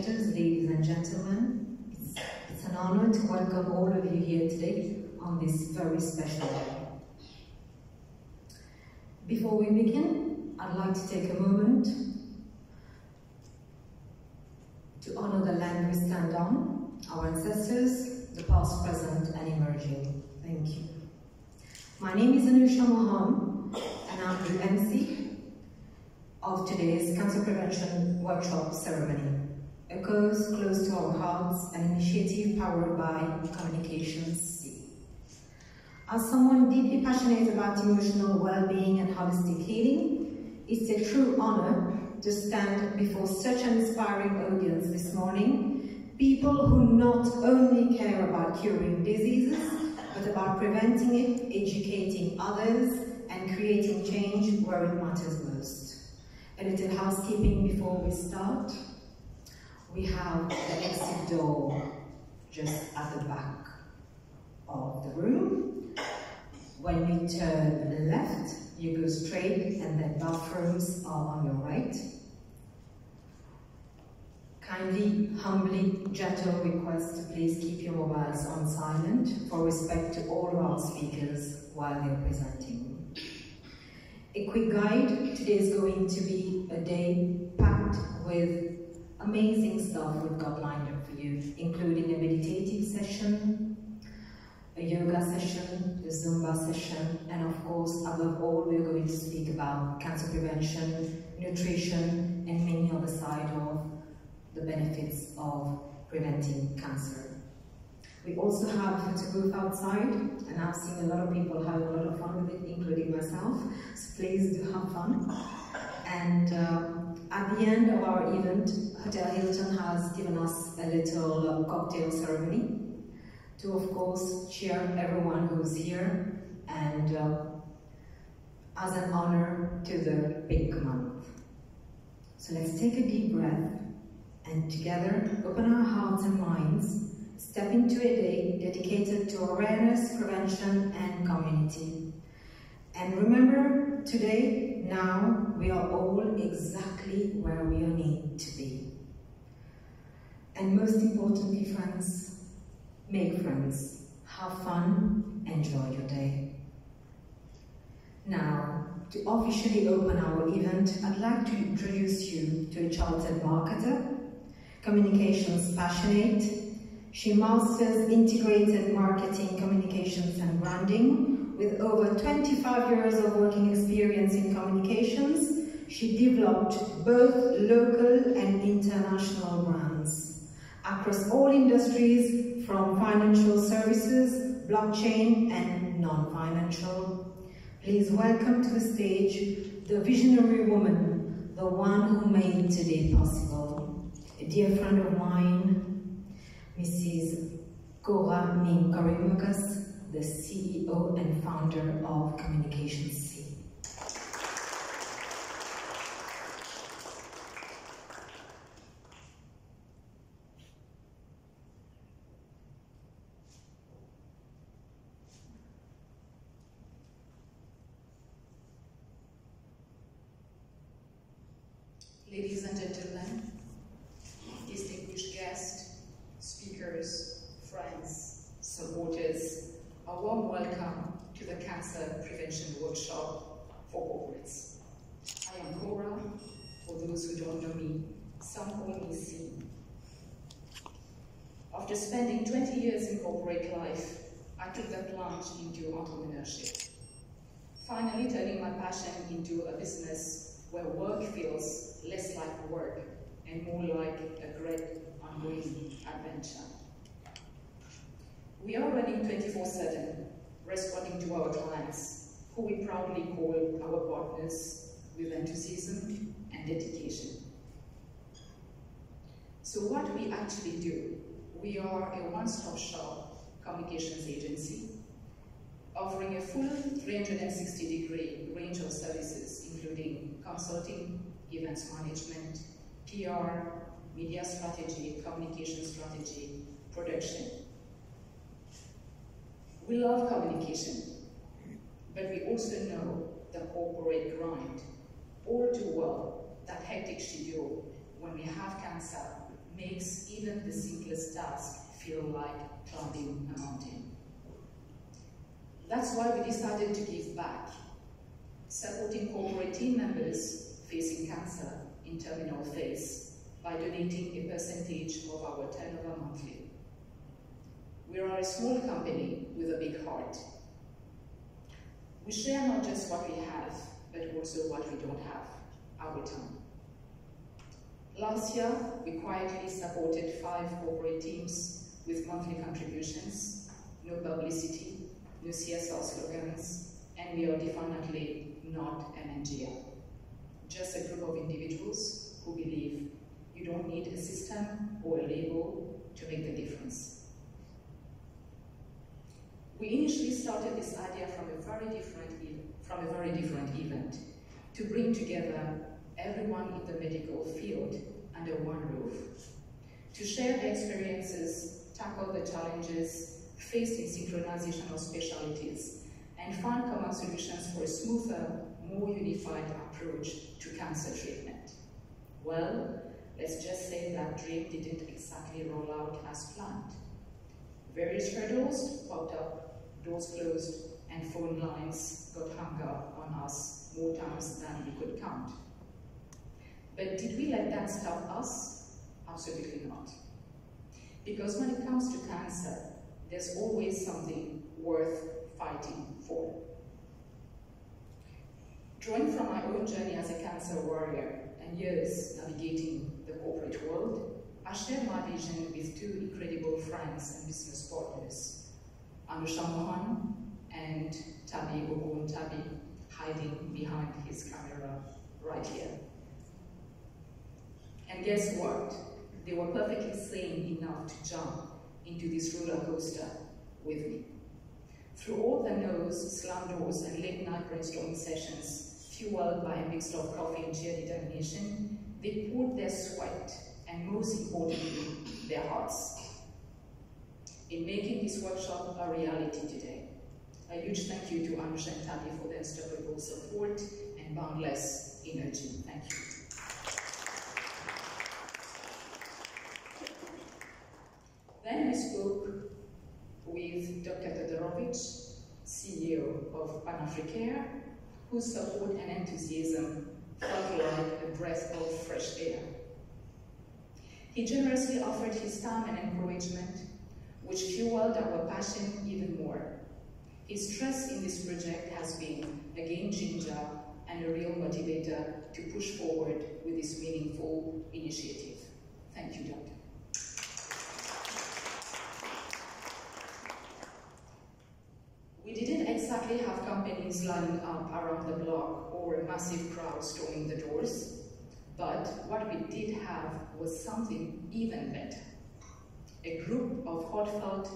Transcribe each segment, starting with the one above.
supporters, ladies and gentlemen. It's an honor to welcome all of you here today on this very special day. Before we begin, I'd like to take a moment to honor the land we stand on, our ancestors, the past, present, and emerging. Thank you. My name is Anusha Mohan, and I'm the MC of today's Cancer Prevention Workshop ceremony. A cause close to our hearts, an initiative powered by Communications C. As someone deeply passionate about emotional well-being and holistic healing, it's a true honor to stand before such an inspiring audience this morning. People who not only care about curing diseases, but about preventing it, educating others, and creating change where it matters most. A little housekeeping before we start. We have the exit door just at the back of the room. When you turn left, you go straight, and then bathrooms are on your right. Kindly, humbly, gentle request to please keep your mobiles on silent for respect to all of our speakers while they're presenting. A quick guide. Today is going to be a day packed with amazing stuff we've got lined up for you, including a meditative session, a yoga session, a Zumba session, and of course, above all, we're going to speak about cancer prevention, nutrition, and many other sides of the benefits of preventing cancer. We also have a photo booth outside, and I've seen a lot of people having a lot of fun with it, including myself, so please do have fun. And at the end of our event, Hotel Hilton has given us a little cocktail ceremony to, of course, cheer everyone who's here, and as an honor to the Pink Month. So let's take a deep breath, and together open our hearts and minds, step into a day dedicated to awareness, prevention, and community. And remember, today, now, we are all exactly where we need to be. And most importantly, friends, make friends, have fun, enjoy your day. Now, to officially open our event, I'd like to introduce you to a chartered marketer, communications passionate. She masters integrated marketing, communications, and branding. With over 25 years of working experience in communications, she developed both local and international brands across all industries, from financial services, blockchain, and non-financial. Please welcome to the stage the visionary woman, the one who made today possible, a dear friend of mine, Mrs. Cora Ning-Karimukas, the CEO and founder of Communications C. Ladies and gentlemen, distinguished guests, speakers, friends, supporters, a warm welcome to the Cancer Prevention Workshop for Corporates. I am Cora. For those who don't know me, some call me C. After spending 20 years in corporate life, I took the plunge into entrepreneurship, finally turning my passion into a business where work feels less like work and more like a great ongoing adventure. We are running 24/7, responding to our clients, who we proudly call our partners, with enthusiasm and dedication. So what we actually do, we are a one-stop shop communications agency, offering a full 360-degree range of services, including consulting, events management, PR, media strategy, communication strategy, production. We love communication, but we also know the corporate grind all too well, that hectic schedule when we have cancer makes even the simplest task feel like climbing a mountain. That's why we decided to give back, supporting corporate team members facing cancer in terminal phase by donating a percentage of our turnover monthly. We are a small company with a big heart. We share not just what we have, but also what we don't have, our time. Last year, we quietly supported 5 corporate teams with monthly contributions, no publicity, no CSR slogans, and we are definitely not an NGO. Just a group of individuals who believe you don't need a system or a label to make the difference. We initially started this idea from a very different event to bring together everyone in the medical field under one roof, to share their experiences, tackle the challenges faced in synchronization of specialties, and find common solutions for a smoother, more unified approach to cancer treatment. Well, let's just say that dream didn't exactly roll out as planned. Various hurdles popped up, doors closed, and phone lines got hung up on us more times than we could count. But did we let that stop us? Absolutely not. Because when it comes to cancer, there's always something worth fighting for. Drawing from my own journey as a cancer warrior and years navigating the corporate world, I shared my vision with 2 incredible friends and business partners, Anusha Mohan and Tabi Ogun Tabi, hiding behind his camera right here. And guess what? They were perfectly sane enough to jump into this roller coaster with me. Through all the no's, slam doors, and late-night brainstorming sessions, fueled by a mix of coffee and sheer determination, they poured their sweat and, most importantly, their hearts in making this workshop a reality today. A huge thank you to Anusha and Tabi for their unstoppable support and boundless energy. Thank you. Then we spoke with Dr. Todorovic, CEO of Partager, whose support and enthusiasm felt like a breath of fresh air. He generously offered his time and encouragement, which fueled our passion even more. His trust in this project has been a game changer and a real motivator to push forward with this meaningful initiative. Thank you, Doctor. We didn't exactly have companies lining up around the block or a massive crowd storming the doors, but what we did have was something even better. A group of heartfelt,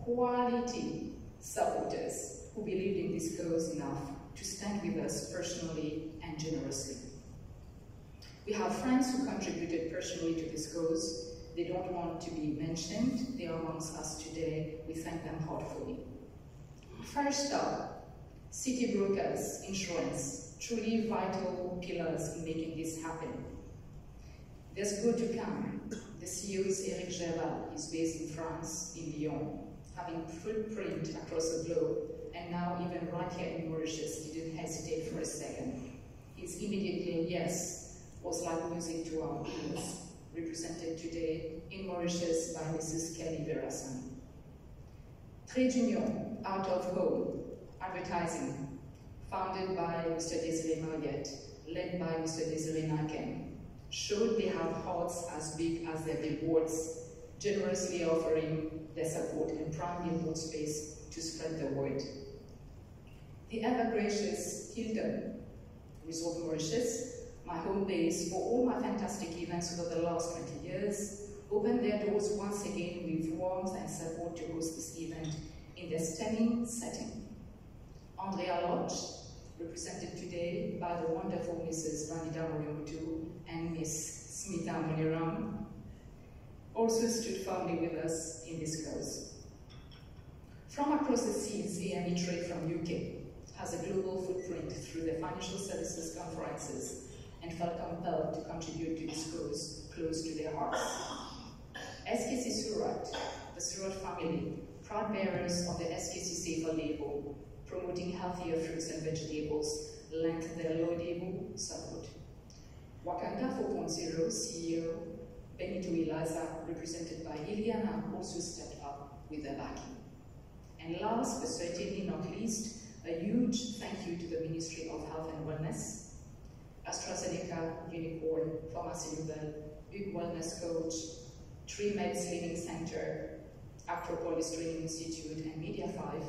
quality supporters who believed in this cause enough to stand with us personally and generously. We have friends who contributed personally to this cause. They don't want to be mentioned. They are amongst us today. We thank them heartfully. First up, City Brokers Insurance, truly vital pillars in making this happen. There's good to come. The CEO is Eric Gerval. He's based in France, in Lyon, having footprint across the globe, and now even right here in Mauritius, he didn't hesitate for a second. His immediate yes was like music to our ears, represented today in Mauritius by Mrs. Kelly Verasan. Trade Union, out of home, advertising, founded by Mr. Desiree Mariette, led by Mr. Desiree Naken, showed they have hearts as big as their billboards, generously offering their support and prime billboard space to spread the word. The ever-gracious Hilton Resort Mauritius, my home base for all my fantastic events over the last 20 years, opened their doors once again with warmth and support to host this event in their stunning setting. Andrea Lodge, represented today by the wonderful Mrs. Vanida Morimotu and Miss Smita Muniram, also stood firmly with us in this cause. From across the seas, AME Trade from UK has a global footprint through the financial services conferences and felt compelled to contribute to this cause close to their hearts. SKC Surat, the Surat family, proud bearers of the SKC Safer label, promoting healthier fruits and vegetables, lent their laudable support. Wakanda 4.0 CEO Benito Ilaza, represented by Iliana, also stepped up with their backing. And last but certainly not least, a huge thank you to the Ministry of Health and Wellness, AstraZeneca, Unicorn, Pharmacy Nouvelle, Big Wellness Coach, Tree Meds Living Center, Acropolis Training Institute, and Media 5,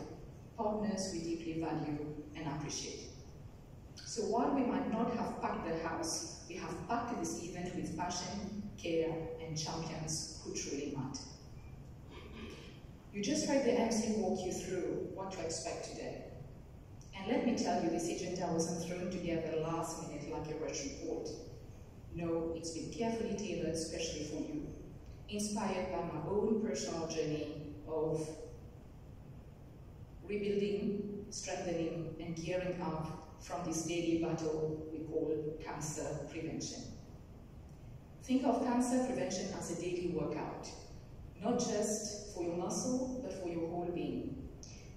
partners we deeply value and appreciate. So while we might not have packed the house, we have packed this event with passion, care, and champions who truly matter. You just heard the MC walk you through what to expect today. And let me tell you, this agenda wasn't thrown together last minute like a rush report. No, it's been carefully tailored especially for you, inspired by my own personal journey of rebuilding, strengthening, and gearing up from this daily battle we call cancer prevention. Think of cancer prevention as a daily workout, not just for your muscle, but for your whole being.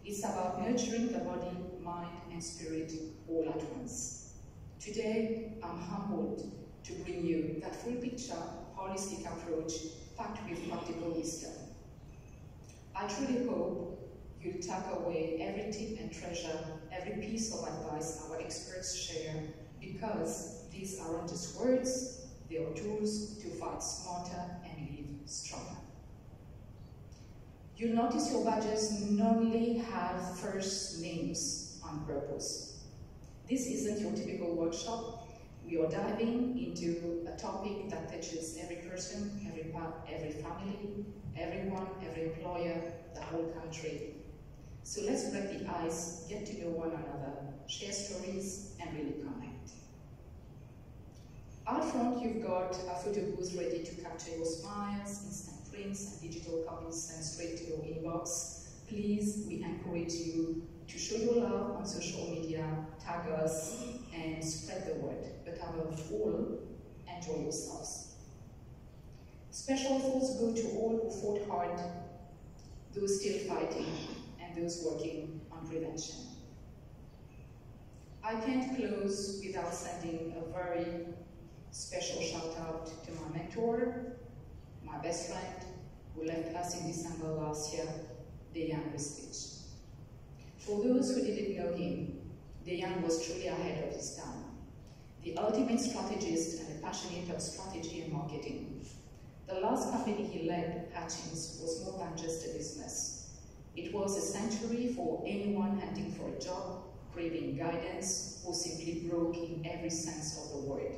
It's about nurturing the body, mind, and spirit all at once. Today, I'm humbled to bring you that full picture, holistic approach, packed with practical wisdom. I truly hope you'll tuck away every tip and treasure, every piece of advice our experts share, because these aren't just words, they are tools to fight smarter and live stronger. You'll notice your badges normally have first names on purpose. This isn't your typical workshop. We are diving into a topic that touches every person, every family, everyone, every employer, the whole country. So let's break the ice, get to know one another, share stories, and really connect. Out front, you've got a photo booth ready to capture your smiles, instant prints, and digital copies sent straight to your inbox. Please, we encourage you to show your love on social media, tag us, and spread the word. But above all, enjoy yourselves. Special thanks go to all who fought hard, those still fighting, and those working on prevention. I can't close without sending a very special shout out to my mentor, my best friend, who left us in December last year, Dejan Ristich. For those who didn't know him, Dejan was truly ahead of his time. The ultimate strategist and a passionate of strategy and marketing. The last company he led, Hutchins, was more than just a business. It was a sanctuary for anyone hunting for a job, craving guidance, or simply broke in every sense of the word.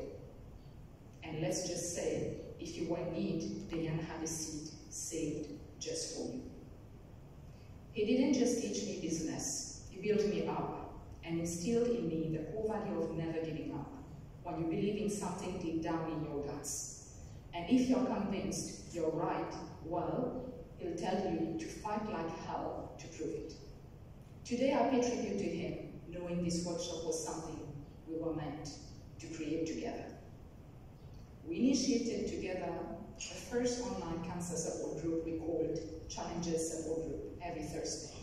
And let's just say, if you were in need, Dejan had a seat saved just for you. He didn't just teach me business, he built me up and instilled in me the core value of never giving up, when you believe in something deep down in your guts. And if you're convinced you're right, well, he'll tell you to fight like hell to prove it. Today I pay tribute to him, knowing this workshop was something we were meant to create together. We initiated together the first online cancer support group we called Challenges Support Group every Thursday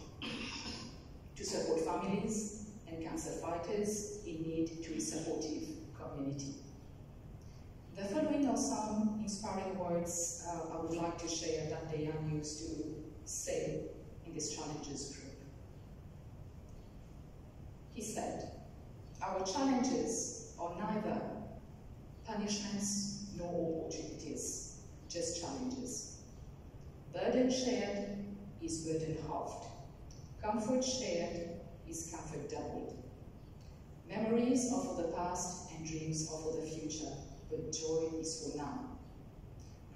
to support families and cancer fighters in need to a supportive community. The following are some inspiring words I would like to share that Dejan used to say in this Challenges group. He said, "Our challenges are neither punishments nor opportunities, just challenges. Burden shared is burden halved. Comfort shared is comfort doubled. Memories are for the past and dreams are for the future, but joy is for now.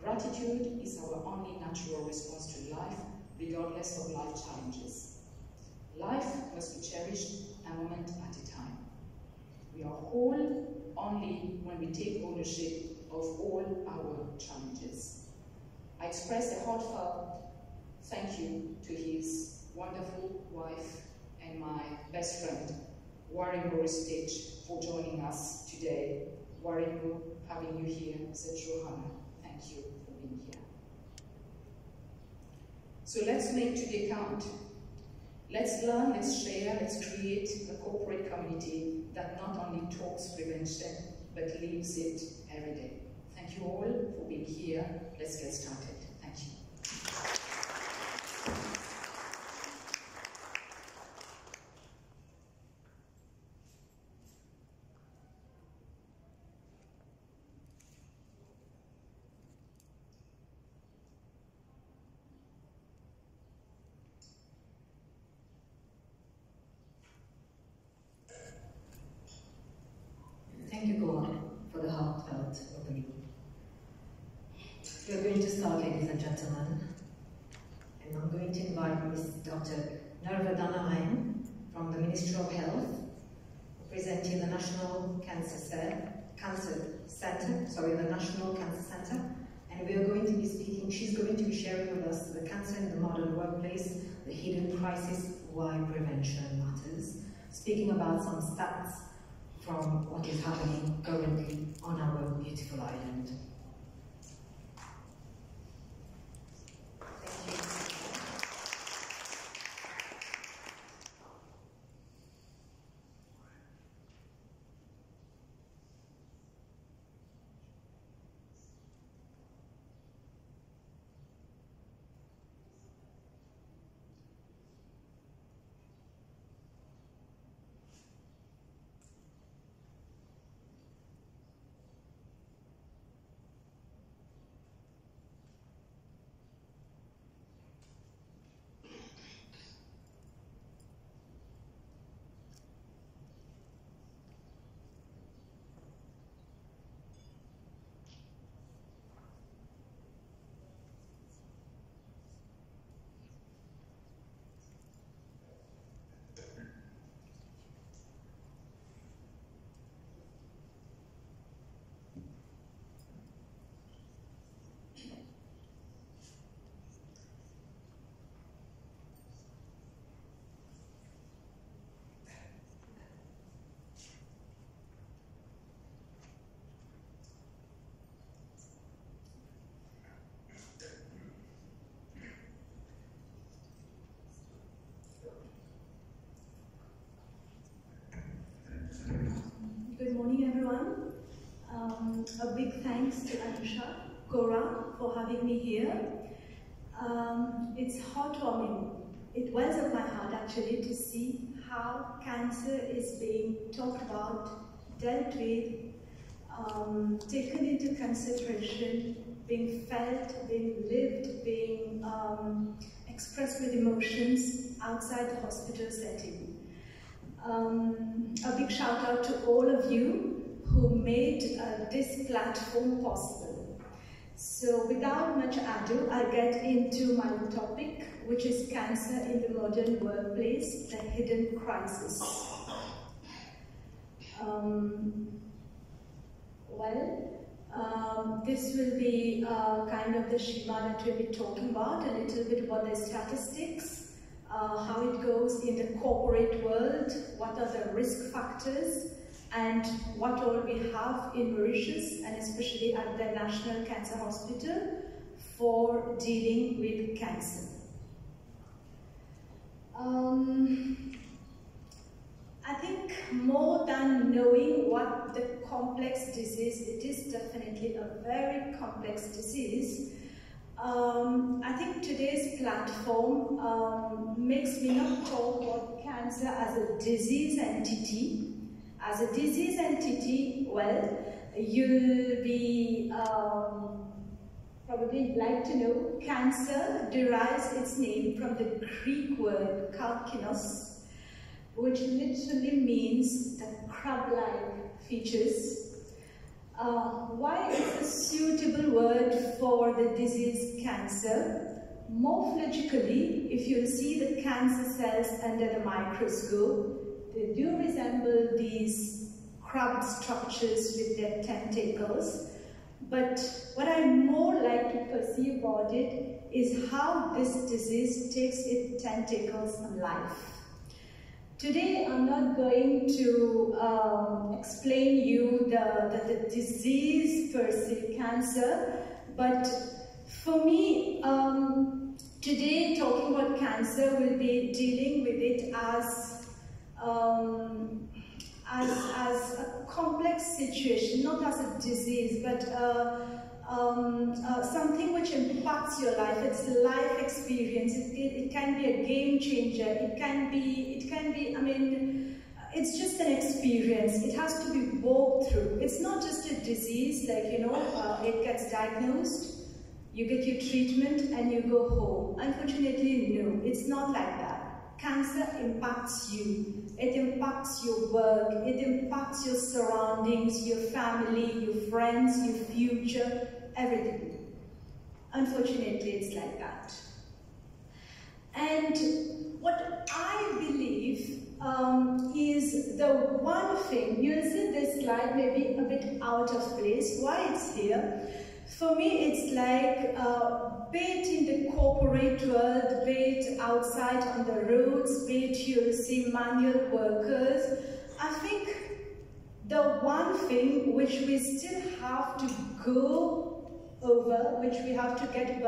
Gratitude is our only natural response to life, regardless of life challenges. Life must be cherished a moment at a time. We are whole only when we take ownership of all our challenges." I express a heartfelt thank you to his wonderful wife and my best friend, Maurice Info, for joining us today. Maurice, having you here is a true honor. Thank you for being here. So let's make today count. Let's learn, let's share, let's create a corporate community that not only talks prevention, but lives it every day. Thank you all for being here. Let's get started. Thank you. Thank you, Goa, for the heartfelt opening. We are going to start, ladies and gentlemen, and I'm going to invite Ms. Dr. Narvadana Mayan from the Ministry of Health, representing the National Cancer Center, and we are going to be speaking, she's going to be sharing with us the cancer in the modern workplace, the hidden crisis, why prevention matters, speaking about some stats from what is happening currently on our beautiful island. Thank you. Good morning, everyone. A big thanks to Anusha, Cora, for having me here. It's heartwarming. It wells up my heart, actually, to see how cancer is being talked about, dealt with, taken into consideration, being felt, being lived, being expressed with emotions outside the hospital setting. A big shout out to all of you who made this platform possible. So without much ado, I'll get into my topic, which is cancer in the modern workplace, the hidden crisis. This will be kind of the schema that we'll be talking about, a little bit about the statistics, how it goes in the corporate world, what are the risk factors, and what all we have in Mauritius, and especially at the National Cancer Hospital, for dealing with cancer. I think more than knowing what the complex disease, it is definitely a very complex disease. I think today's platform makes me not talk about cancer as a disease entity. As a disease entity, well, you'll be probably like to know cancer derives its name from the Greek word karkinos, which literally means the crab-like features. Why is a suitable word for the disease cancer? Morphologically, if you see the cancer cells under the microscope, they do resemble these crab structures with their tentacles. But what I more like to perceive about it is how this disease takes its tentacles on life. Today, I'm not going to explain you the disease per se, cancer, but for me, Today, talking about cancer, we'll be dealing with it as a complex situation, not as a disease, but something which impacts your life. It's a life experience. It can be a game changer. It can be, I mean, it's just an experience. It has to be walked through. It's not just a disease, like, you know, it gets diagnosed, you get your treatment, and you go home. Unfortunately, no, it's not like that. Cancer impacts you. It impacts your work. It impacts your surroundings, your family, your friends, your future, everything. Unfortunately, it's like that. And what I believe is the one thing, you'll see this slide may be a bit out of place. Why it's here? For me, it's like, be it in the corporate world, be it outside on the roads, be it you'll see manual workers. I think the one thing which we still have to go over, which we have to get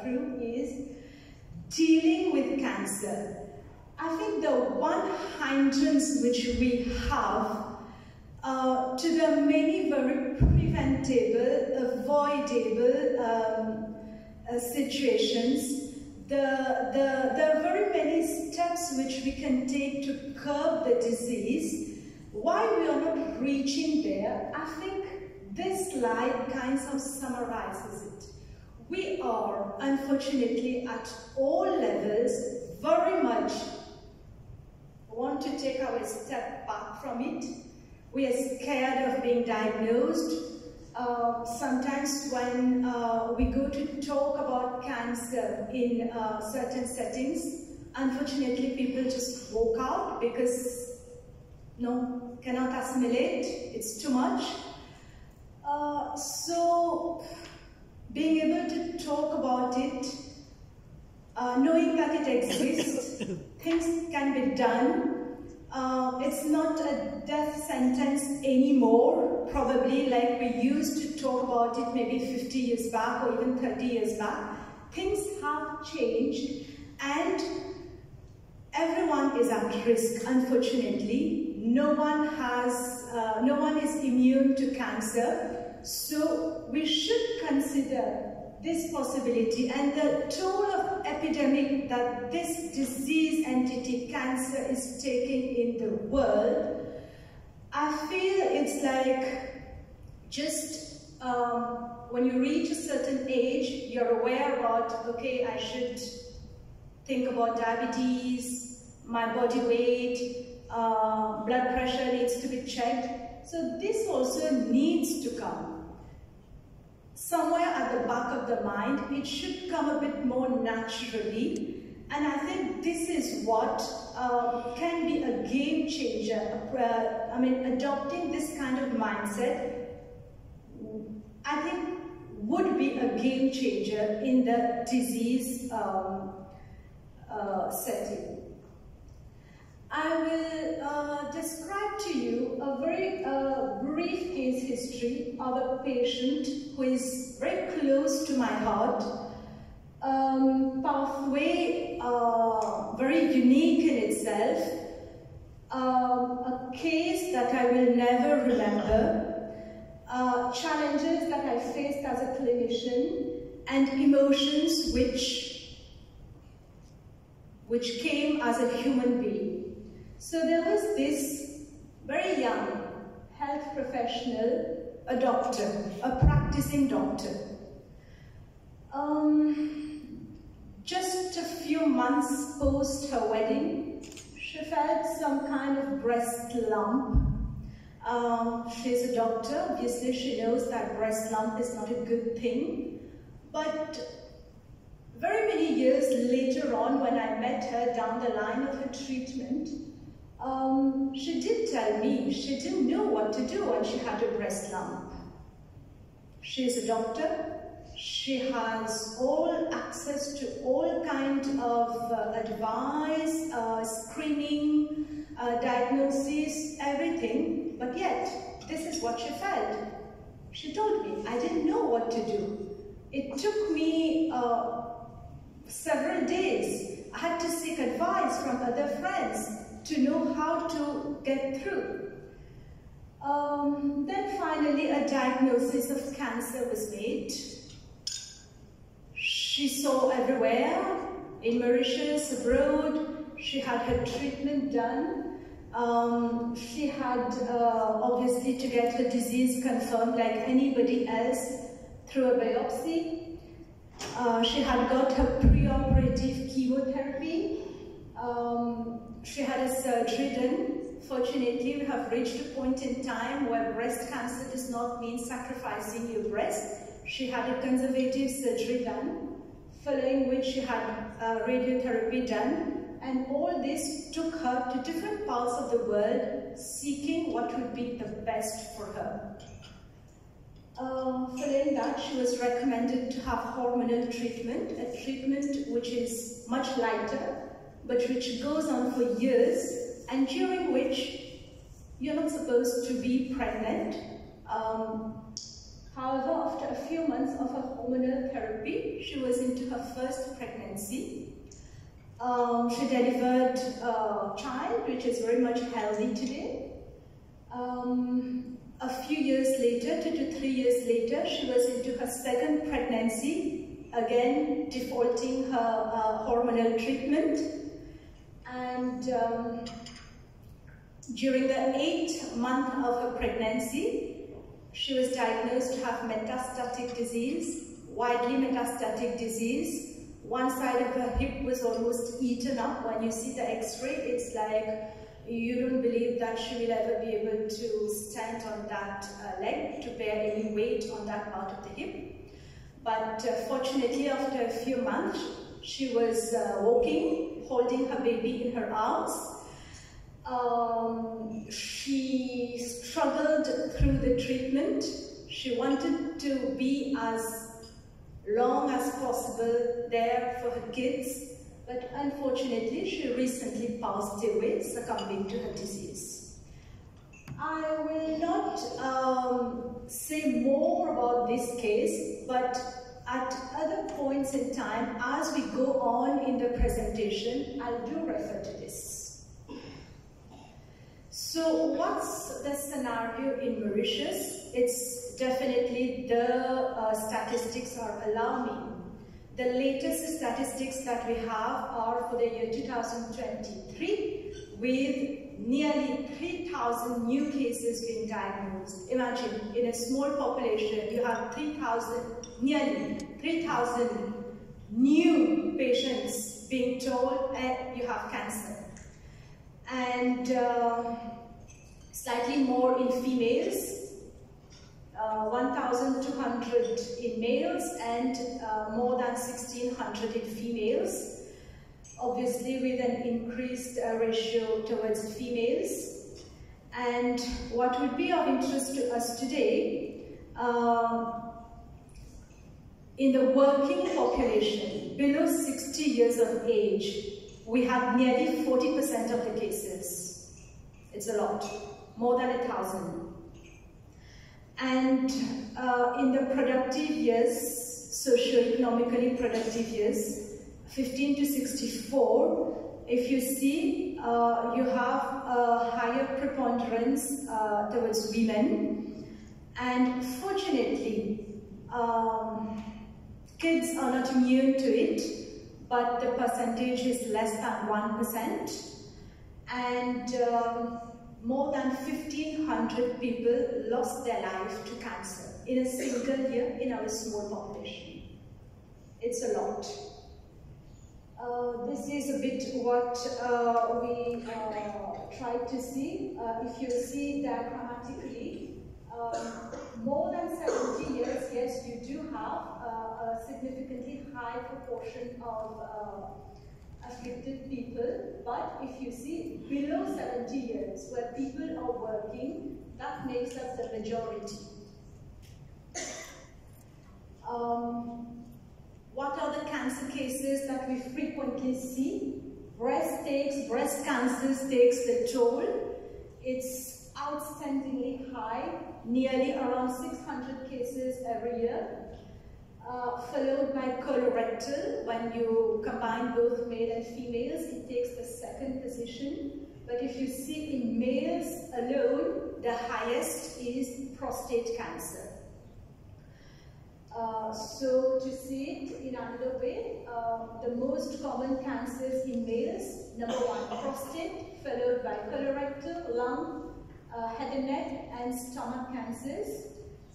through, is dealing with cancer. I think the one hindrance which we have to the many very preventable, avoidable situations, there are very many steps which we can take to curb the disease. Why we are not reaching there, I think this slide kind of summarizes it. We are, unfortunately, at all levels, very much want to take our step back from it. We are scared of being diagnosed. Sometimes when we go to talk about cancer in certain settings, unfortunately people just walk out because no, cannot assimilate, it's too much. So being able to talk about it, knowing that it exists, things can be done. It's not a death sentence anymore, probably like we used to talk about it maybe 50 years back or even 30 years back. Things have changed and everyone is at risk, unfortunately. No one is immune to cancer, so we should consider this possibility and the toll of epidemic that this disease entity, cancer, is taking in the world. I feel it's like just when you reach a certain age, you're aware about, okay, I should think about diabetes, my body weight, blood pressure needs to be checked. So this also needs to come. Somewhere at the back of the mind, it should come a bit more naturally. And I think this is what can be a game changer. I mean, adopting this kind of mindset, I think, would be a game changer in the disease setting. I will describe to you a very brief case history of a patient who is very close to my heart. Pathway very unique in itself. A case that I will never remember. Challenges that I faced as a clinician and emotions which came as a human being. So there was this very young health professional, a doctor, a practicing doctor. Just a few months post her wedding, she felt some kind of breast lump. She's a doctor, obviously she knows that breast lump is not a good thing. But very many years later on, when I met her down the line of her treatment, she did tell me she didn't know what to do when she had a breast lump. She's a doctor. She has all access to all kinds of advice, screening, diagnosis, everything, but yet this is what she felt. She told me, I didn't know what to do. It took me several days. I had to seek advice from other friends to know how to get through. Then finally a diagnosis of cancer was made. She saw everywhere, in Mauritius, abroad. She had her treatment done. She had obviously to get her disease confirmed like anybody else through a biopsy. She had got her pre-operative chemotherapy. She had a surgery done. Fortunately, we have reached a point in time where breast cancer does not mean sacrificing your breast. She had a conservative surgery done, following which she had radiotherapy done, and all this took her to different parts of the world seeking what would be the best for her. Following that, she was recommended to have hormonal treatment, a treatment which is much lighter, but which goes on for years, and during which you're not supposed to be pregnant. However, after a few months of her hormonal therapy, she was into her first pregnancy. She delivered a child, which is very much healthy today. A few years later, 2 to 3 years later, she was into her second pregnancy, again defaulting her hormonal treatment. And during the 8th month of her pregnancy, she was diagnosed to have metastatic disease, widely metastatic disease. One side of her hip was almost eaten up. When you see the x-ray, it's like you don't believe that she will ever be able to stand on that leg, to bear any weight on that part of the hip. But fortunately, after a few months, she was walking, holding her baby in her arms. She struggled through the treatment. She wanted to be as long as possible there for her kids, but unfortunately she recently passed away, succumbing to her disease. I will not say more about this case, but at other points in time, as we go on in the presentation, I do refer to this. So what's the scenario in Mauritius? It's definitely the statistics are alarming. The latest statistics that we have are for the year 2023, with nearly 3,000 new cases being diagnosed. Imagine, in a small population, you have nearly 3,000 new patients being told you have cancer. And slightly more in females, 1,200 in males, and more than 1,600 in females, obviously with an increased ratio towards females. And what would be of interest to us today, in the working population below 60 years of age, we have nearly 40% of the cases. It's a lot, more than 1,000. And in the productive years, socio-economically productive years, 15 to 64, if you see, you have a higher preponderance towards women. And fortunately, kids are not immune to it, but the percentage is less than 1%. And more than 1,500 people lost their life to cancer in a single year in our small population. It's a lot. This is a bit what we tried to see. If you see diagrammatically, more than 70 years, yes, you do have a significantly high proportion of afflicted people, but if you see below 70 years where people are working, that makes up the majority. What are the cancer cases that we frequently see? Breast cancers takes the toll. It's outstandingly high, nearly around 600 cases every year. followed by colorectal. When you combine both male and females, it takes the second position. But if you see in males alone, the highest is prostate cancer. So to see it in another way, the most common cancers in males, number 1, prostate, followed by colorectal, lung, head and neck, and stomach cancers.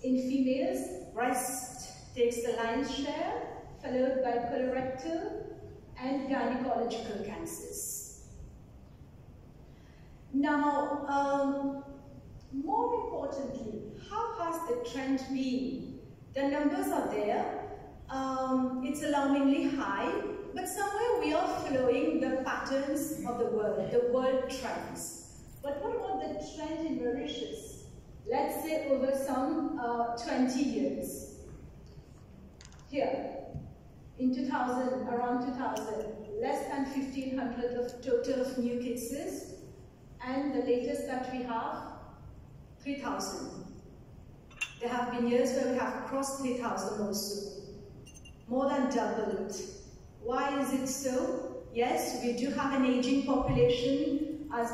In females, breast takes the lion's share, followed by colorectal and gynecological cancers. Now, more importantly, how has the trend been? The numbers are there. It's alarmingly high, but somewhere we are following the patterns of the world trends. But what about the trend in Mauritius? Let's say over some 20 years. Here, in 2000, around 2000, less than 1,500 of total of new cases. And the latest that we have, 3,000. There have been years where we have crossed 3,000 also. More than doubled. Why is it so? Yes, we do have an aging population. As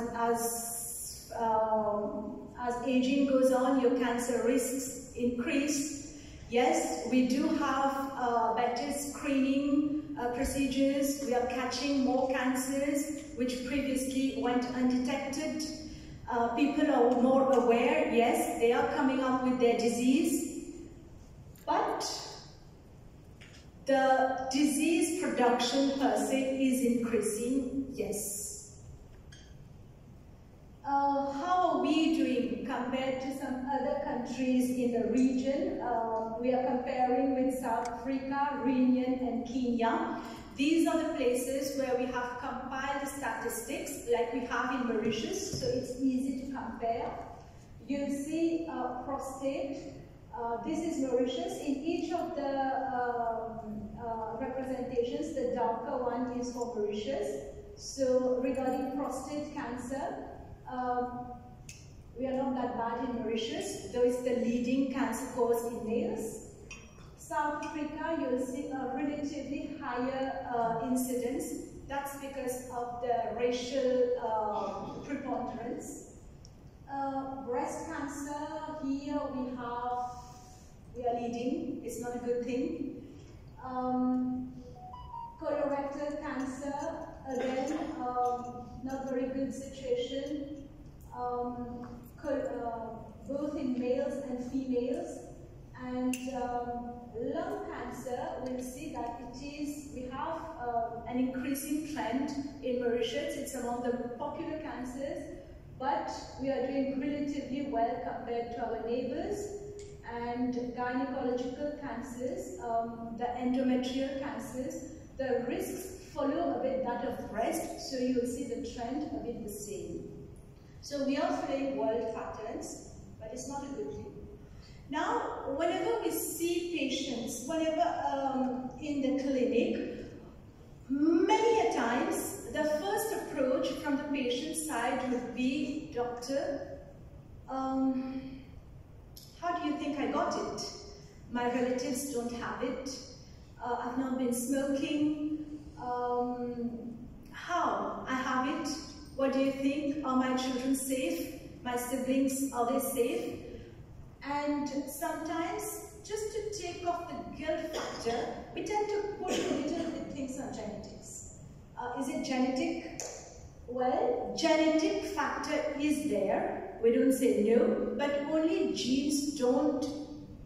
aging goes on, your cancer risks increase. Yes, we do have better screening procedures. We are catching more cancers which previously went undetected. People are more aware. Yes, they are coming up with their disease. But the disease production per se is increasing. Yes. How are we doing compared to some other countries in the region? We are comparing with South Africa, Reunion, and Kenya. These are the places where we have compiled the statistics like we have in Mauritius, so it's easy to compare. You'll see prostate. This is Mauritius. In each of the representations, the darker one is for Mauritius. So regarding prostate cancer, we are not that bad in Mauritius, though it's the leading cancer cause in males. South Africa, you'll see a relatively higher incidence. That's because of the racial preponderance. Breast cancer, here we are leading. It's not a good thing. Colorectal cancer, again, not very good situation. Both in males and females. And lung cancer, we'll see that we have an increasing trend in Mauritius. It's among the popular cancers, but we are doing relatively well compared to our neighbors. And gynecological cancers, the endometrial cancers, the risks follow a bit that of breast, so you'll see the trend a bit the same. So we are following world patterns, but it's not a good thing. Now, whenever we see patients, whenever in the clinic, many a times the first approach from the patient side would be, doctor, how do you think I got it? My relatives don't have it. I've not been smoking. How? I have it. What do you think? Are my children safe? My siblings, are they safe? And sometimes, just to take off the guilt factor, we tend to put a little bit things on genetics. Is it genetic? Well, genetic factor is there. We don't say no, but only genes don't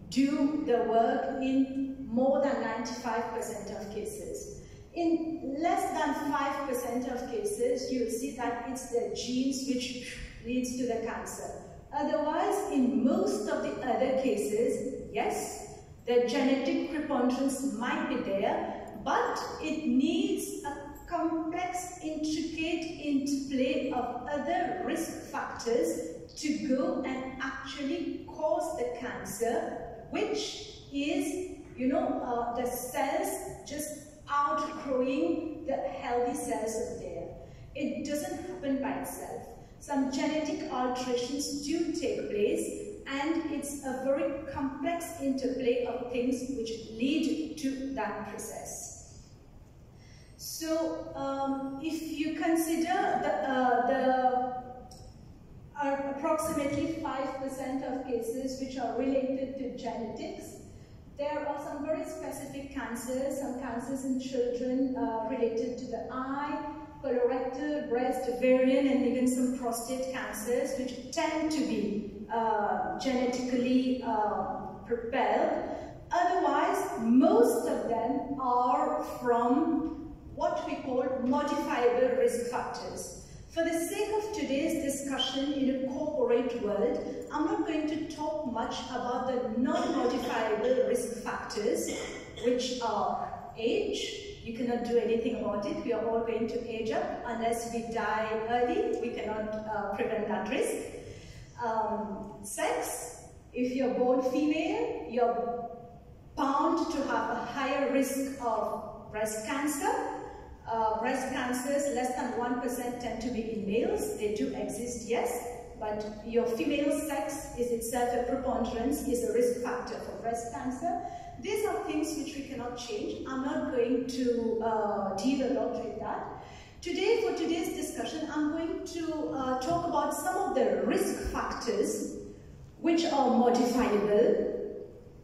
do the work in more than 95% of cases. In less than 5% of cases, you'll see that it's the genes which leads to the cancer. Otherwise, in most of the other cases, yes, the genetic preponderance might be there, but it needs a complex, intricate interplay of other risk factors to go and actually cause the cancer, which is, the cells just outgrowing the healthy cells of there. It doesn't happen by itself. some genetic alterations do take place, and it's a very complex interplay of things which lead to that process. So if you consider approximately 5% of cases which are related to genetics, there are some very specific cancers, some cancers in children related to the eye, colorectal, breast, ovarian, and even some prostate cancers, which tend to be genetically propelled. Otherwise, most of them are from what we call modifiable risk factors. For the sake of today's discussion in a corporate world, I'm not going to talk much about the non-modifiable risk factors, which are age. You cannot do anything about it. We are all going to age up. Unless we die early, we cannot prevent that risk. Sex. If you're born female, you're bound to have a higher risk of breast cancer. Breast cancers, less than 1% tend to be in males. They do exist, yes, but your female sex is itself a preponderance, is a risk factor for breast cancer. These are things which we cannot change. I'm not going to deal a lot with that. Today, for today's discussion, I'm going to talk about some of the risk factors which are modifiable,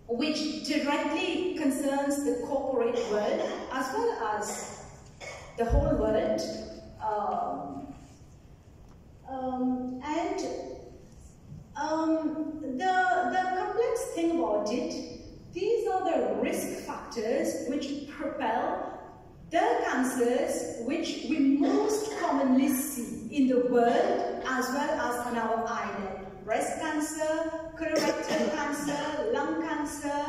which directly concerns the corporate world as well as the whole world, the complex thing about it, these are the risk factors which propel the cancers which we most commonly see in the world as well as on our island. Breast cancer, colorectal cancer, lung cancer,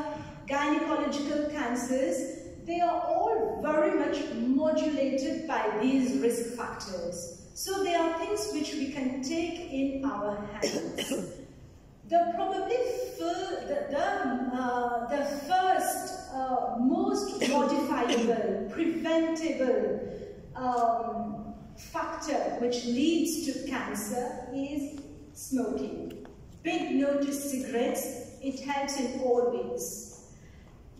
gynecological cancers, they are all very much modulated by these risk factors. So they are things which we can take in our hands. The first most modifiable, preventable factor which leads to cancer is smoking. Big no to cigarettes, it helps in all ways.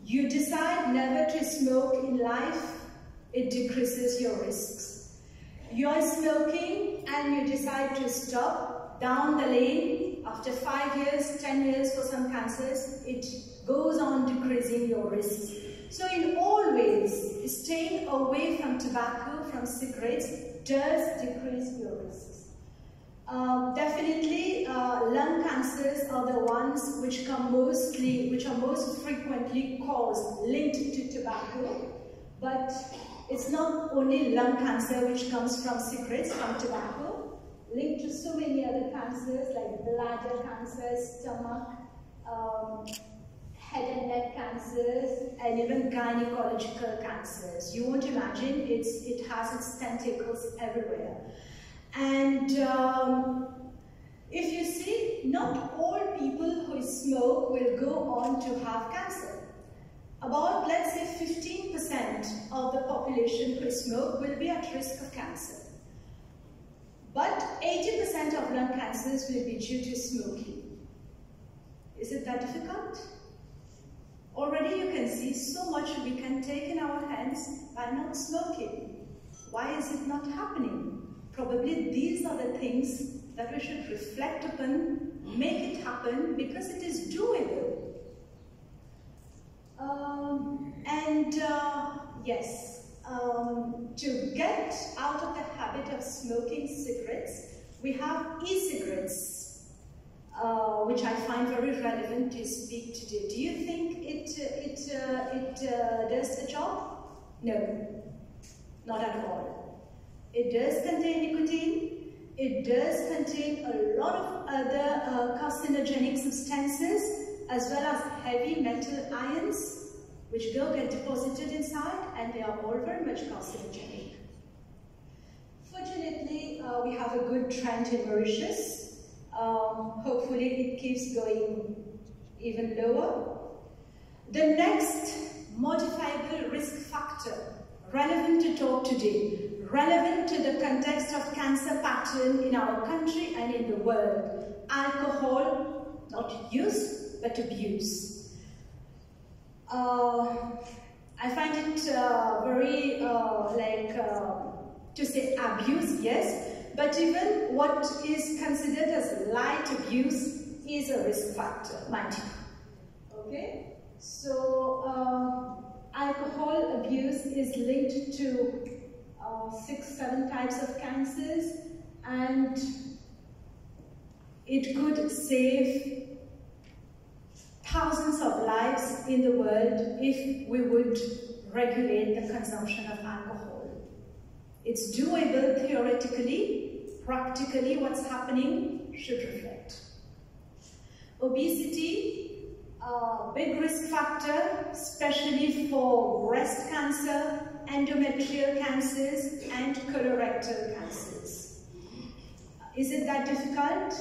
You decide never to smoke in life, it decreases your risks. You're smoking and you decide to stop down the lane. After 5 years, 10 years for some cancers, it goes on decreasing your risks. So in all ways, staying away from tobacco, from cigarettes, does decrease your risks. Definitely, lung cancers are the ones which are most frequently caused, linked to tobacco. But it's not only lung cancer which comes from cigarettes, from tobacco, linked to so many other cancers like bladder cancers, stomach, head and neck cancers, and even gynecological cancers. You won't imagine, it has its tentacles everywhere. And if you see, not all people who smoke will go on to have cancer. About, let's say, 15% of the population who smoke will be at risk of cancer. But 80% of lung cancers will be due to smoking. Is it that difficult? Already you can see so much we can take in our hands by not smoking. Why is it not happening? Probably these are the things that we should reflect upon, make it happen, because it is doable. To get out of the habit of smoking cigarettes, we have e-cigarettes, which I find very relevant to speak today. Do you think it does the job? No, not at all. It does contain nicotine. It does contain a lot of other carcinogenic substances, as well as heavy metal ions, which get deposited inside, and they are all very much carcinogenic. Fortunately, we have a good trend in Mauritius. Hopefully it keeps going even lower. The next modifiable risk factor relevant to talk today, relevant to the context of cancer pattern in our country and in the world. Alcohol, not use, but abuse. I find it very, to say abuse, yes, but even what is considered as light abuse is a risk factor, mind you. Okay? So, alcohol abuse is linked to 6-7 types of cancers, and it could save thousands of lives in the world if we would regulate the consumption of alcohol. It's doable theoretically, practically what's happening should reflect. Obesity, a big risk factor, especially for breast cancer, endometrial cancers, and colorectal cancers. Is it that difficult?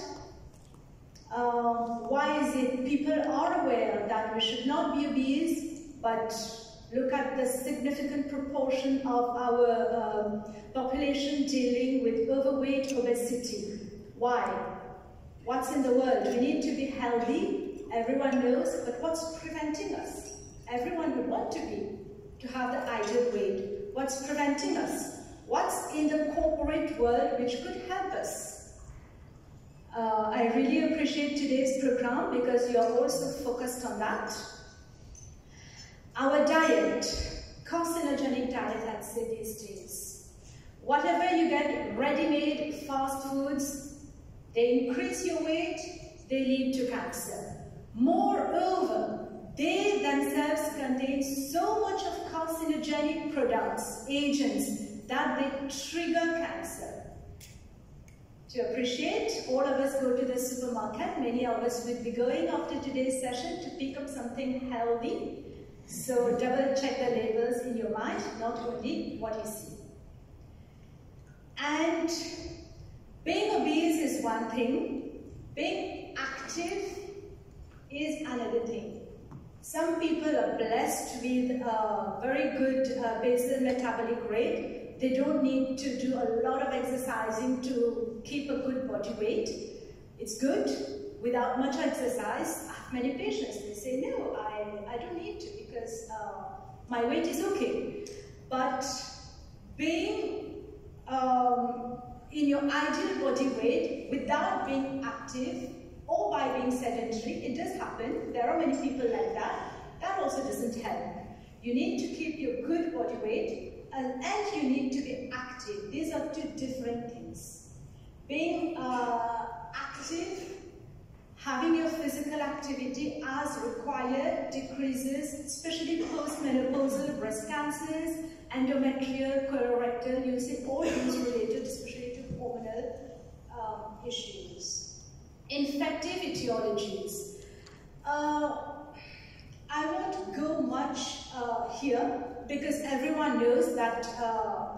Why is it? People are aware that we should not be obese, but look at the significant proportion of our population dealing with overweight, obesity. Why? What's in the world? We need to be healthy, everyone knows, but what's preventing us? Everyone would want to have the ideal weight. What's preventing us? What's in the corporate world which could help us? I really appreciate today's program because you are also focused on that. Our diet, carcinogenic diet, I'd say these days. Whatever you get ready-made fast foods, they increase your weight, they lead to cancer. Moreover, they themselves contain so much of carcinogenic products, agents, that they trigger cancer. To appreciate, all of us go to the supermarket. Many of us will be going after today's session to pick up something healthy. So double check the labels in your mind, not only what you see. And being obese is one thing. Being active is another thing. Some people are blessed with a very good basal metabolic rate. They don't need to do a lot of exercising to keep a good body weight. It's good without much exercise. I have many patients, they say, no, I don't need to because my weight is okay. But being in your ideal body weight without being active or by being sedentary, it does happen. There are many people like that. That also doesn't help. You need to keep your good body weight and you need to be active. These are two different things. Being active, having your physical activity as required decreases, especially postmenopausal breast cancers, endometrial, colorectal, you'll see all these related especially to hormonal issues. Infective etiologies. I won't go much here because everyone knows that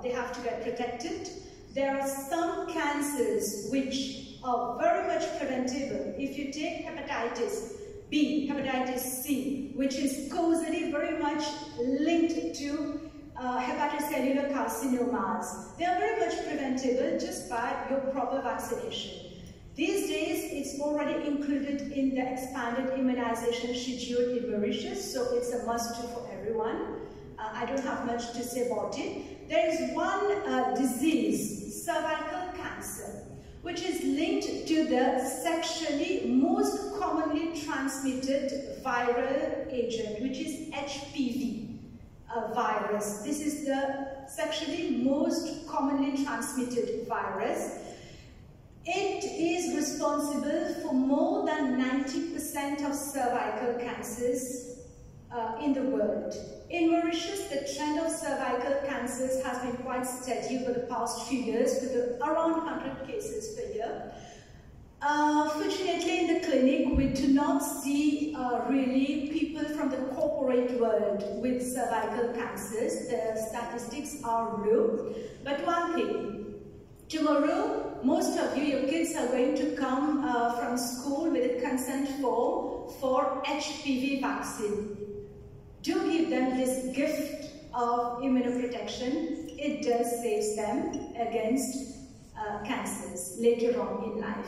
they have to get protected. There are some cancers which are very much preventable. If you take hepatitis B, hepatitis C, which is causally very much linked to hepatocellular carcinomas, they are very much preventable just by your proper vaccination. These days, it's already included in the expanded immunization schedule in Mauritius, so it's a must-do for everyone. I don't have much to say about it. There is one disease, cervical cancer, which is linked to the sexually most commonly transmitted viral agent, which is HPV virus. This is the sexually most commonly transmitted virus. It is responsible for more than 90% of cervical cancers in the world. In Mauritius, the trend of cervical cancers has been quite steady over the past few years with around 100 cases per year. Fortunately, in the clinic, we do not see really people from the corporate world with cervical cancers. The statistics are low. But one thing, tomorrow, most of you, your kids are going to come from school with a consent form for HPV vaccine. Do give them this gift of immunoprotection. it does save them against cancers later on in life.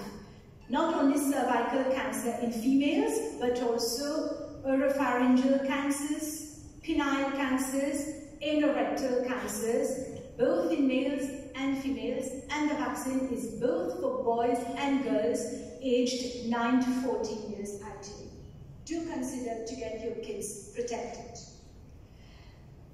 Not only cervical cancer in females, but also oropharyngeal cancers, penile cancers, anorectal cancers, both in males and females, and the vaccine is both for boys and girls aged 9 to 14 years ideally. Do consider to get your kids protected.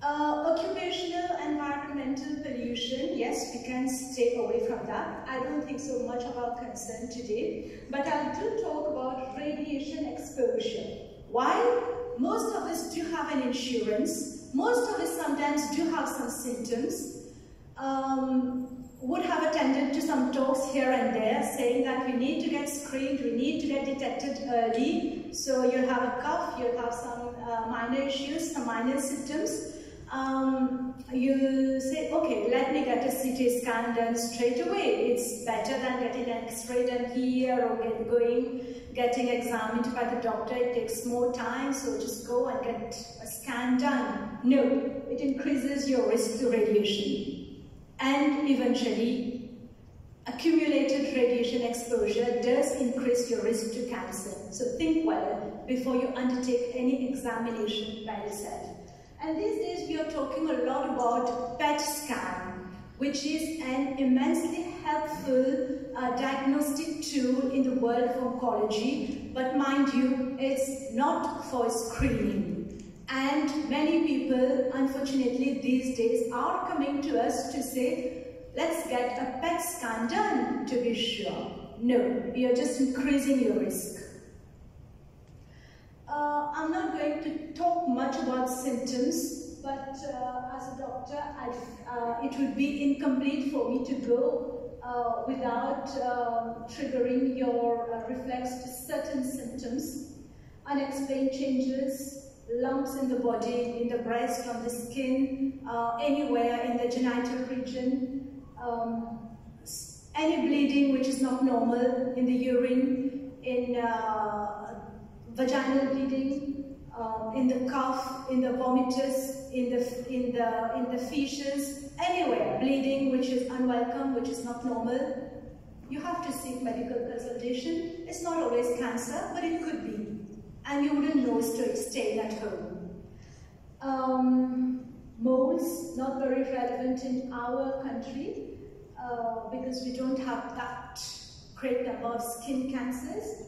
Occupational environmental pollution, yes, we can stay away from that. I don't think so much about concern today, but I do talk about radiation exposure. Why? Most of us do have an insurance. Most of us sometimes do have some symptoms. Would have attended to some talks here and there saying that we need to get screened, we need to get detected early. So you'll have a cough, you'll have some minor issues, some minor symptoms. You say, okay, let me get a CT scan done straight away. It's better than getting an X-ray done here or getting examined by the doctor. It takes more time, so just go and get a scan done. No, it increases your risk to radiation. And eventually, accumulated radiation exposure does increase your risk to cancer. So think well before you undertake any examination by yourself. And these days we are talking a lot about PET scan, which is an immensely helpful diagnostic tool in the world of oncology. But mind you, it's not for screening. And many people, unfortunately, these days are coming to us to say, let's get a PET scan done to be sure. No, we are just increasing your risk. I'm not going to talk much about symptoms, but as a doctor, it would be incomplete for me to go without triggering your reflex to certain symptoms. Unexplained changes, lumps in the body, in the breast, on the skin, anywhere in the genital region, any bleeding which is not normal in the urine, in vaginal bleeding, in the cough, in the vomitus, in the feces, anywhere bleeding which is unwelcome, which is not normal, you have to seek medical consultation. It's not always cancer, but it could be. And you wouldn't know staying at home. Moles, not very relevant in our country because we don't have that great number of skin cancers.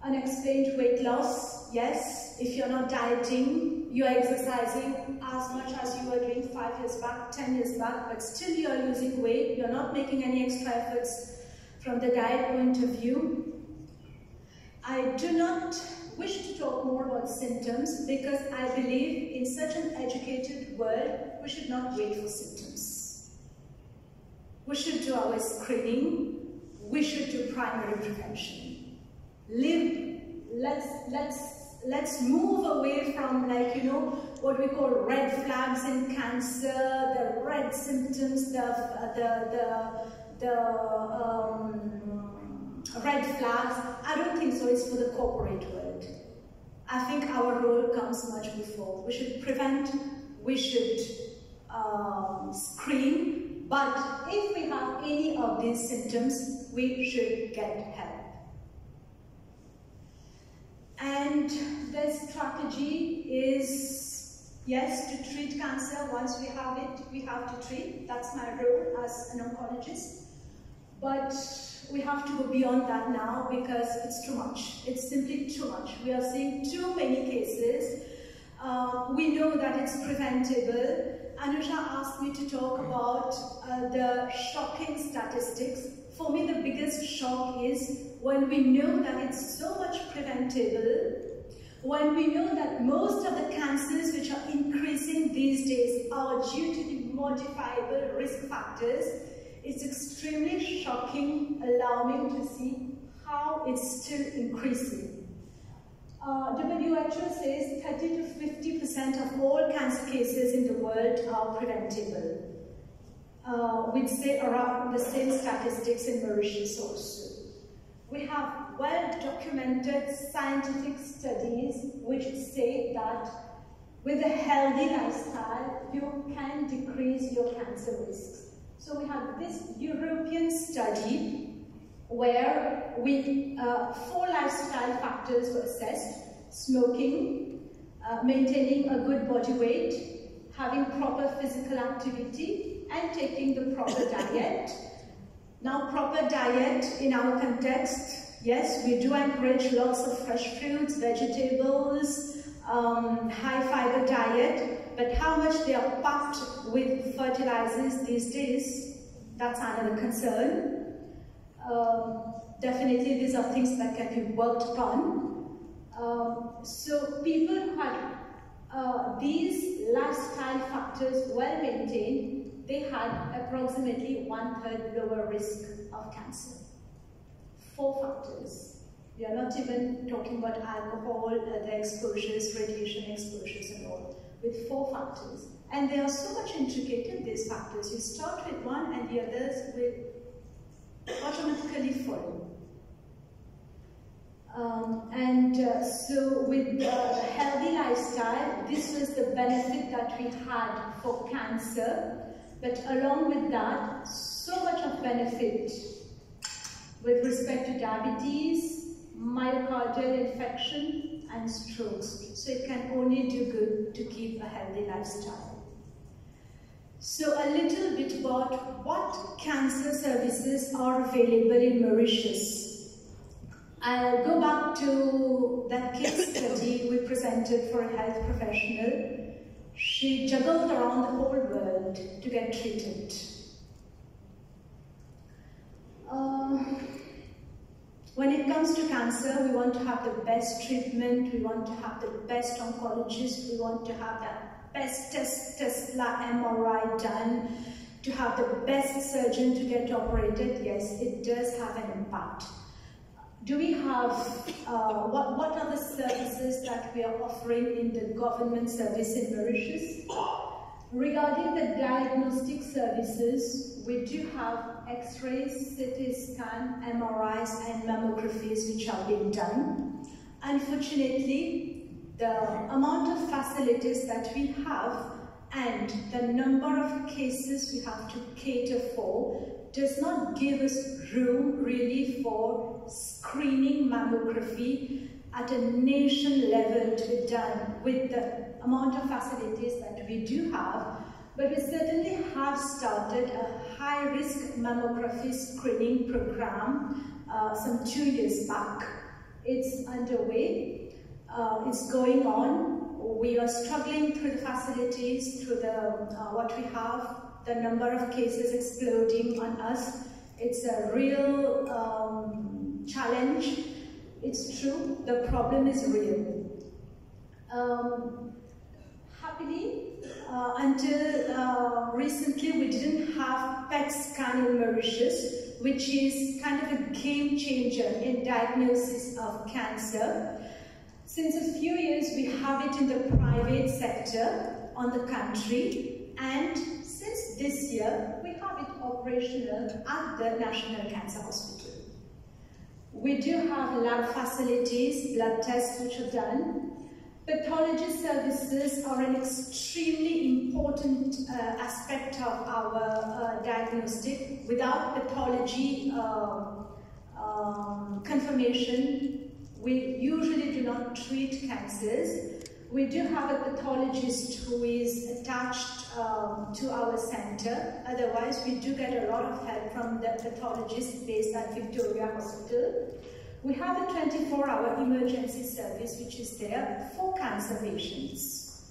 Unexplained weight loss, yes, if you're not dieting, you're exercising as much as you were doing 5 years back, 10 years back, but still you're losing weight, you're not making any extra efforts from the diet point of view. I do not wish to talk more about symptoms because I believe in such an educated world, we should not wait for symptoms. We should do our screening, we should do primary prevention. Let's move away from, like, you know, what we call red flags in cancer, the red symptoms, the red flags. I don't think so. It's for the corporate world. I think our role comes much before. We should prevent, we should screen, but if we have any of these symptoms, we should get help. And the strategy is, yes, to treat cancer. Once we have it, we have to treat. That's my role as an oncologist. But we have to go beyond that now because it's too much. It's simply too much. We are seeing too many cases. We know that it's preventable. Anusha asked me to talk about the shocking statistics. For me, the biggest shock is when we know that it's so much preventable, when we know that most of the cancers which are increasing these days are due to the modifiable risk factors. It's extremely shocking, alarming to see how it's still increasing. WHO says 30 to 50% of all cancer cases in the world are preventable. We'd say around the same statistics in Mauritius also. We have well-documented scientific studies which say that with a healthy lifestyle, you can decrease your cancer risks. So we have this European study where 4 lifestyle factors were assessed: smoking, maintaining a good body weight, having proper physical activity, and taking the proper diet. Now, proper diet in our context, yes, we do encourage lots of fresh fruits, vegetables, high fiber diet, but how much they are packed with fertilizers these days, that's another concern. Definitely these are things that can be worked upon. So people who had these lifestyle factors well maintained, they had approximately 1/3 lower risk of cancer. 4 factors. We are not even talking about alcohol, the exposures, radiation exposures and all, with 4 factors. And they are so much intricate, these factors. You start with one and the others will automatically follow. So with the healthy lifestyle, this was the benefit that we had for cancer, but along with that, so much of benefit with respect to diabetes, myocardial infection and strokes. So it can only do good to keep a healthy lifestyle. So a little bit about what cancer services are available in Mauritius. I'll go back to that case study we presented for a health professional. She juggled around the whole world to get treated. When it comes to cancer, we want to have the best treatment, we want to have the best oncologist, we want to have the best Tesla MRI done, to have the best surgeon to get operated. Yes, it does have an impact. Do we have, what are the services that we are offering in the government service in Mauritius? Regarding the diagnostic services, we do have X-rays, CT scan, MRIs and mammographies which are being done. Unfortunately, the amount of facilities that we have and the number of cases we have to cater for does not give us room really for screening mammography at a nation level to be done with the amount of facilities that we do have. But we certainly have started a high-risk mammography screening program some 2 years back. It's underway, it's going on. We are struggling through the facilities, through the what we have, the number of cases exploding on us. It's a real challenge. It's true, the problem is real. Happily, until recently we didn't have PET scan in Mauritius, which is kind of a game changer in diagnosis of cancer. Since a few years we have it in the private sector on the country, and since this year we have it operational at the National Cancer Hospital. We do have lab facilities, blood tests which are done. Pathology services are an extremely important aspect of our diagnostic. Without pathology confirmation, we usually do not treat cancers. We do have a pathologist who is attached to our center. Otherwise, we do get a lot of help from the pathologist based at Victoria Hospital. We have a 24-hour emergency service which is there for cancer patients.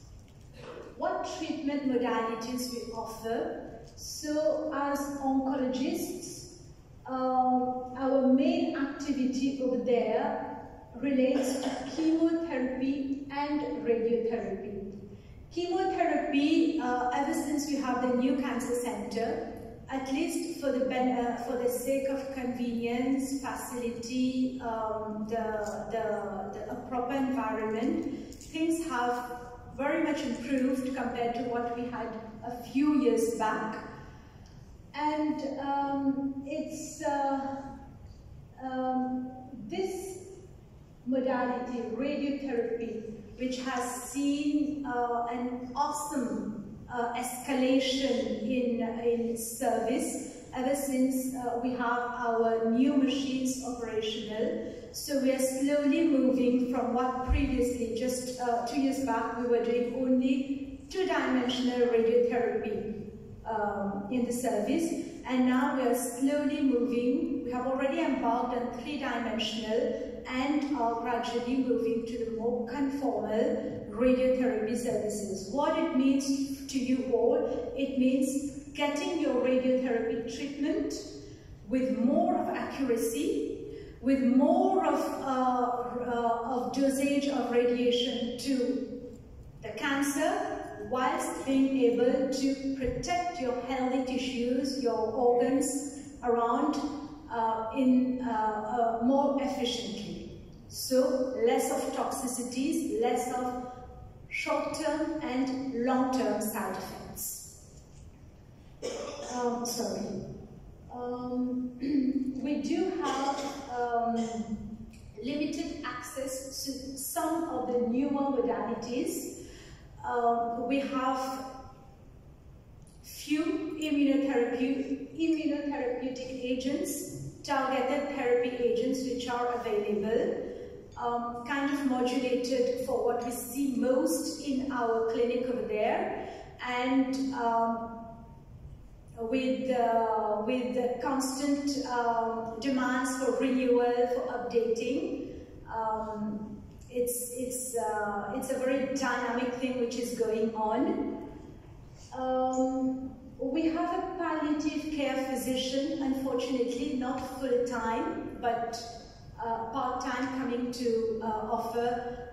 What treatment modalities we offer? So as oncologists, our main activity over there relates to chemotherapy and radiotherapy. Chemotherapy, ever since we have the new cancer center, at least for the sake of convenience, facility, a proper environment, things have very much improved compared to what we had a few years back. And it's this modality, radiotherapy, which has seen an awesome escalation in service ever since we have our new machines operational. So we are slowly moving from what previously, just 2 years back, we were doing only two-dimensional radiotherapy in the service, and now we are slowly moving. We have already embarked on three-dimensional and are gradually moving to the more conformal radiotherapy services. What it means to you all, it means getting your radiotherapy treatment with more of accuracy, with more of dosage of radiation to the cancer, whilst being able to protect your healthy tissues, your organs around more efficiently. So less of toxicities, less of short-term and long-term side effects. We do have limited access to some of the newer modalities. We have few immunotherapeutic agents, targeted therapy agents which are available, kind of modulated for what we see most in our clinic over there, and with the constant demands for renewal, for updating. It's a very dynamic thing which is going on. We have a palliative care physician, unfortunately not full-time, but part-time, coming to offer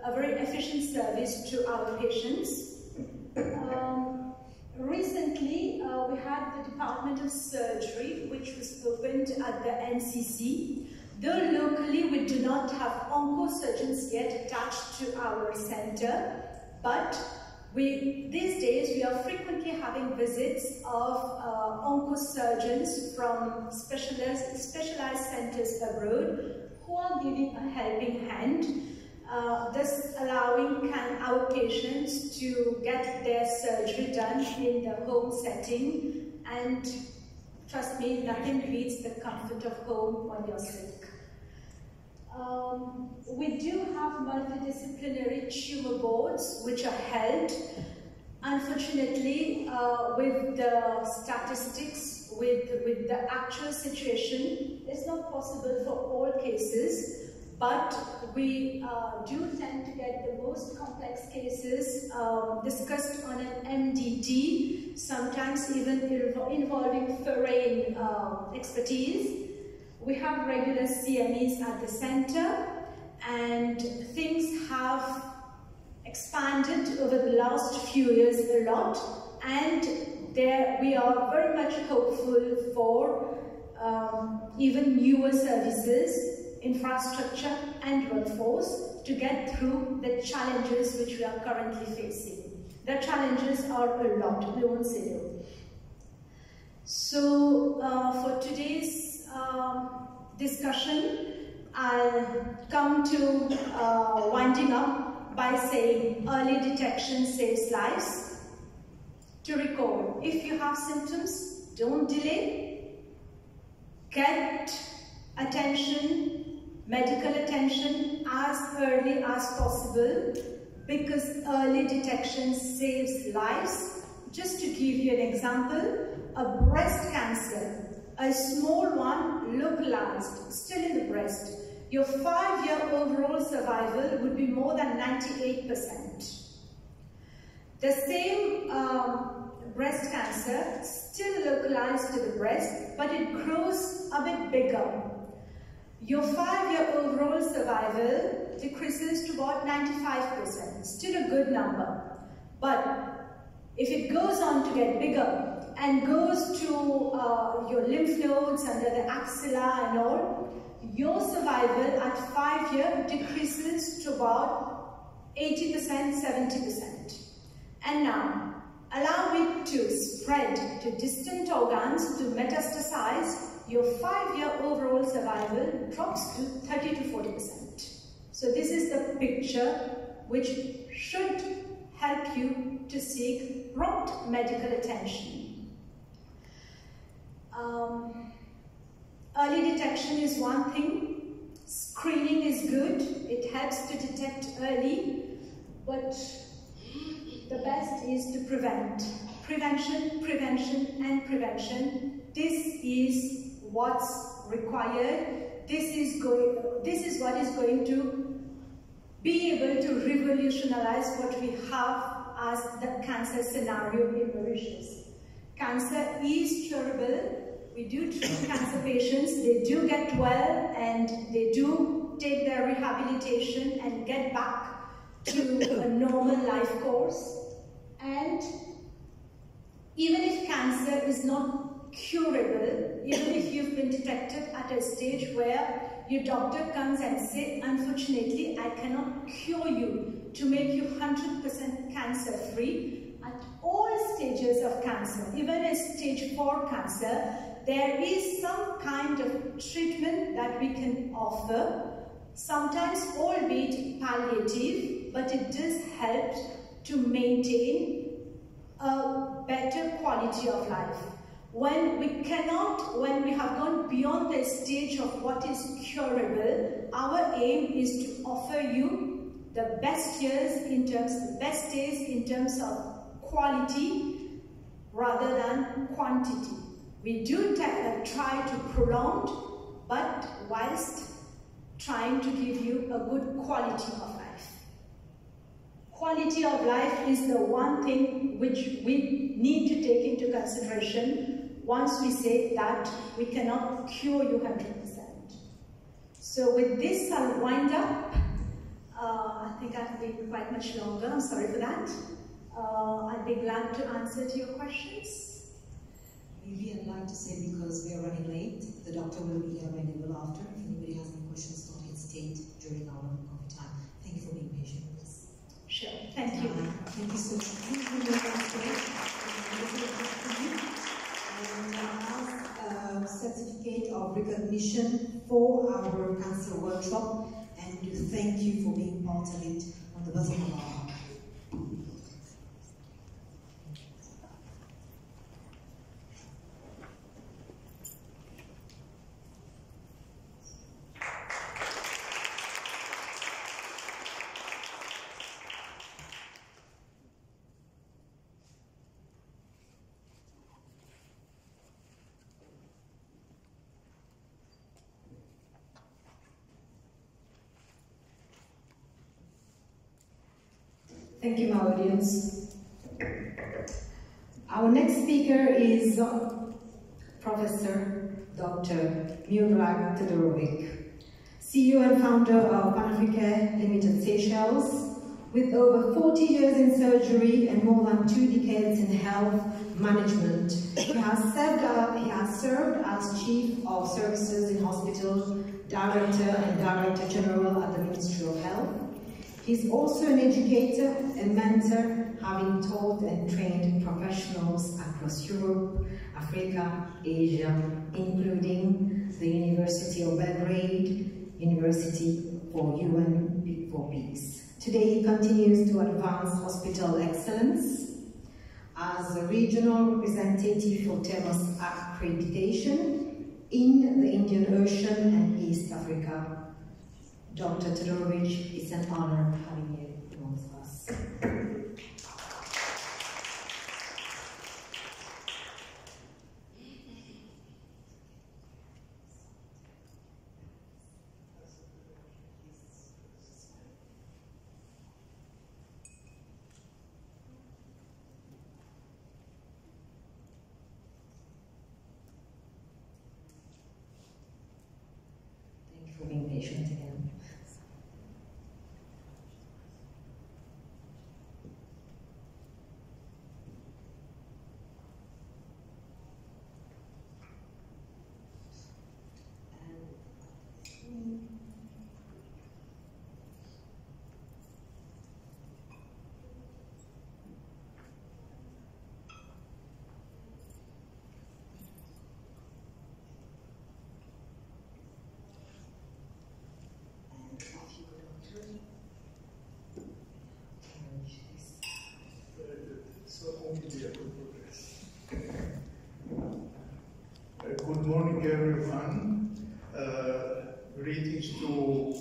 a very efficient service to our patients. Recently, we had the Department of Surgery, which was opened at the NCC. Though locally we do not have oncosurgeons yet attached to our center, but these days we are frequently having visits of oncosurgeons from specialized centers abroad who are giving a helping hand, thus allowing our patients to get their surgery done in the home setting. And trust me, nothing beats the comfort of home when you're sick. We do have multidisciplinary tumor boards which are held. Unfortunately, with the statistics, with the actual situation, it's not possible for all cases, but we do tend to get the most complex cases discussed on an MDT, sometimes even involving foreign expertise. We have regular CMEs at the center, and things have expanded over the last few years a lot, and we are very much hopeful for even newer services, infrastructure and workforce to get through the challenges which we are currently facing. The challenges are a lot, we won't say no. So for today's discussion, I'll come to winding up by saying early detection saves lives. To recall, if you have symptoms, don't delay. Get attention, medical attention as early as possible, because early detection saves lives. Just to give you an example, a breast cancer, a small one, localized, still in the breast, your 5-year overall survival would be more than 98%. The same breast cancer, still localized to the breast, but it grows a bit bigger. Your 5-year overall survival decreases to about 95%, still a good number. But if it goes on to get bigger and goes to your lymph nodes under the axilla and all, your survival at 5 years decreases to about 80%, 70%. And now, allow it to spread to distant organs, to metastasize, your 5-year overall survival drops to 30 to 40%. So this is the picture which should help you to seek prompt medical attention. Early detection is one thing. Screening is good. It helps to detect early, but the best is to prevent. Prevention, prevention, and prevention. This is what's required. This is what is going to be able to revolutionize what we have as the cancer scenario in Mauritius. Cancer is curable. We do treat cancer patients. They do get well and they do take their rehabilitation and get back to a normal life course. And even if cancer is not curable, even if you've been detected at a stage where your doctor comes and says, unfortunately, I cannot cure you to make you 100% cancer free, at all stages of cancer, even at stage 4 cancer, there is some kind of treatment that we can offer, sometimes albeit palliative, but it does help to maintain a better quality of life. When we have gone beyond the stage of what is curable, our aim is to offer you the best days in terms of quality rather than quantity. We do try to prolong, but whilst trying to give you a good quality of life. Quality of life is the one thing which we need to take into consideration once we say that we cannot cure you 100%. So with this, I'll wind up. I think I've been quite much longer. I'm sorry for that. I'd be glad to answer to your questions. Maybe I'd like to say, because we are running late, the doctor will be available after. If anybody has any questions, don't hesitate during our coffee time. Thank you for being patient with us. Sure, thank you. Thank you so much. And as a certificate of recognition for our cancer workshop, and to thank you for being part of it on the bottom of our heart. Thank you, my audience. Our next speaker is Professor Dr. Miodrag Todorovic, CEO and founder of Pan-Africa Limited Seychelles, with over 40 years in surgery and more than 2 decades in health management. He has served as Chief of Services in Hospital, Director and Director General at the Ministry of Health. He's also an educator and mentor, having taught and trained professionals across Europe, Africa, Asia, including the University of Belgrade, University for UN for Peace. Today he continues to advance hospital excellence as a regional representative for TEMOS accreditation in the Indian Ocean and East Africa. Dr. Todorovic, it's an honor having you amongst us. Thank you for being patient again. morning, everyone. Greetings to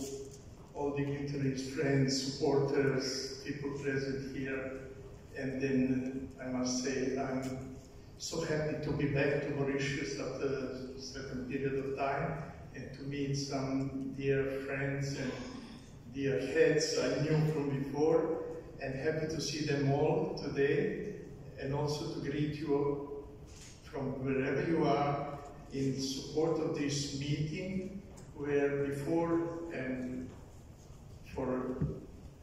all dignitaries, friends, supporters, people present here. And then I must say I'm so happy to be back to Mauritius after a certain period of time and to meet some dear friends and dear heads I knew from before, and happy to see them all today, and also to greet you from wherever you are in support of this meeting, where before and for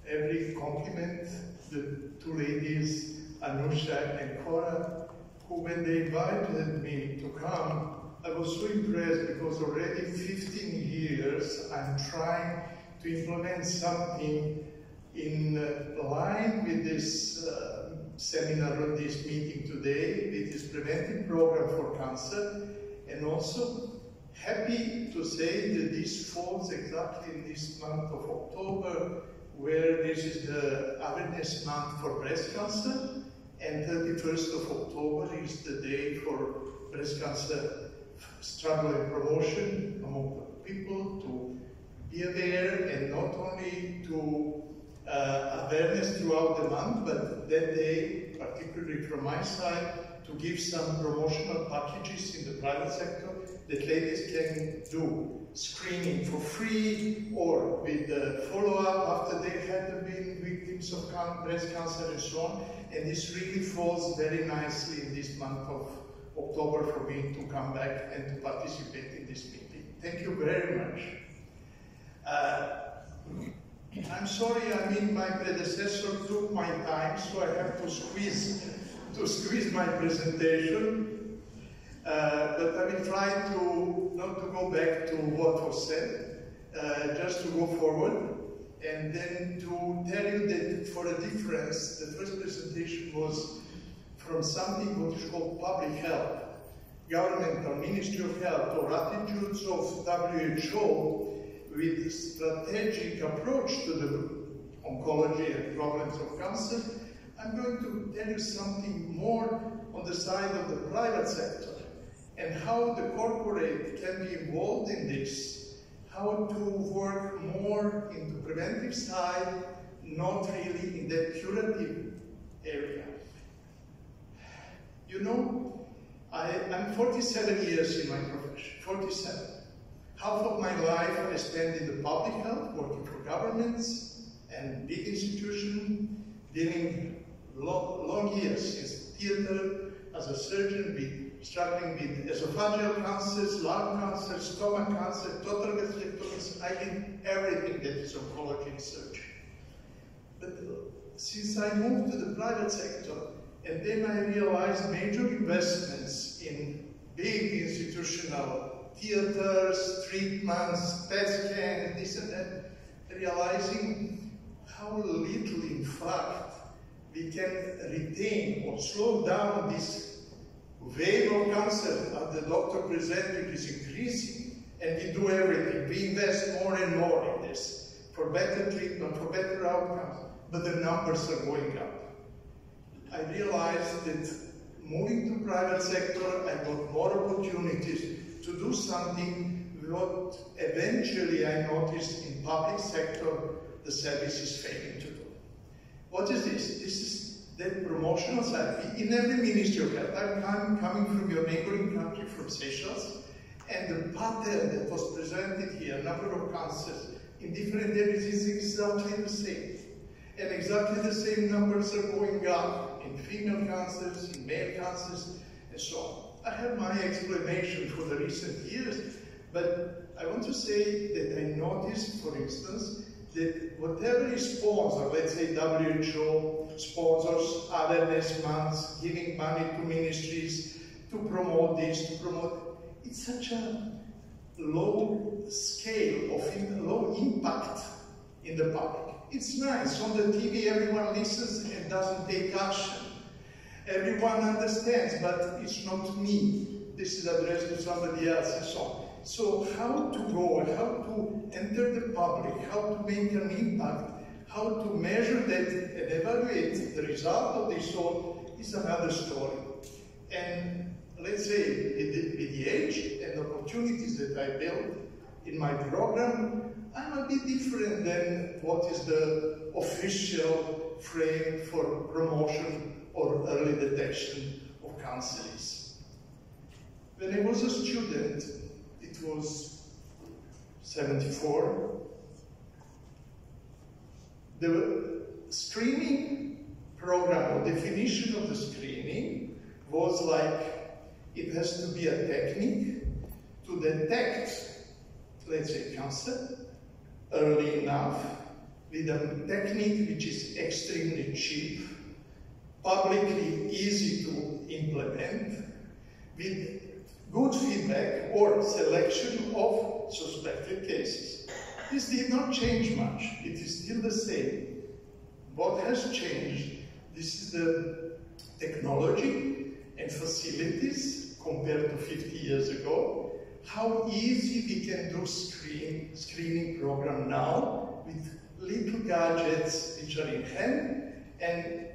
every compliment, the two ladies, Anusha and Cora, who when they invited me to come, I was so impressed because already 15 years I'm trying to implement something in line with this seminar or this meeting today, with this preventive program for cancer, and also happy to say that this falls exactly in this month of October, where this is the awareness month for breast cancer, and 31st of October is the day for breast cancer struggle and promotion among people, to be aware, and not only to awareness throughout the month, but that day, particularly from my side, to give some promotional packages in the private sector that ladies can do screening for free or with follow-up after they had been victims of breast cancer and so on. And this really falls very nicely in this month of October for me to come back and to participate in this meeting. Thank you very much. I'm sorry, my predecessor took my time, so I have to squeeze my presentation. But I will try to not to go back to what was said, just to go forward, and then to tell you that for a difference, the first presentation was from something what is called public health, governmental, Ministry of Health, or attitudes of WHO with strategic approach to the oncology and problems of cancer. I'm going to tell you something more on the side of the private sector and how the corporate can be involved in this, how to work more in the preventive side, not really in the curative area. You know, I'm 47 years in my profession, 47. Half of my life I spent in the public health, working for governments and big institutions, dealing long years in theater as a surgeon, struggling with esophageal cancers, lung cancer, stomach cancer, total gastrectomies. I did everything that is oncology and surgery. But since I moved to the private sector, and then I realized major investments in big institutional theaters, treatments, PET scan, this and that, realizing how little, in fact, we can retain or slow down this wave of cancer as the doctor presented is increasing, and we do everything. We invest more and more in this for better treatment, for better outcomes, but the numbers are going up. I realized that moving to private sector, I got more opportunities to do something what eventually I noticed in public sector the service is failing to do. What is this? This is the promotional side. In every Ministry of Health, I'm coming from your neighboring country, from Seychelles, and the pattern that was presented here, number of cancers in different areas is exactly the same. And exactly the same numbers are going up in female cancers, in male cancers, and so on. I have my explanation for the recent years, but I want to say that I noticed, for instance, that whatever is sponsored, let's say WHO sponsors awareness months, giving money to ministries to promote this, to promote, it's such a low scale of low impact in the public. It's nice, on the TV everyone listens and doesn't take action. Everyone understands, but it's not me. This is addressed to somebody else and so on. So how to go, how to enter the public, how to make an impact, how to measure that and evaluate the result of this all is another story. And let's say, with the age and opportunities that I built in my program, I'm a bit different than what is the official frame for promotion or early detection of cancers. When I was a student, it was 74, the screening program or definition of the screening was like, it has to be a technique to detect, let's say, cancer early enough, with a technique which is extremely cheap, publicly easy to implement, with good feedback or selection of suspected cases. This did not change much. It is still the same. What has changed? This is the technology and facilities compared to 50 years ago. How easy we can do screening program now with little gadgets which are in hand, and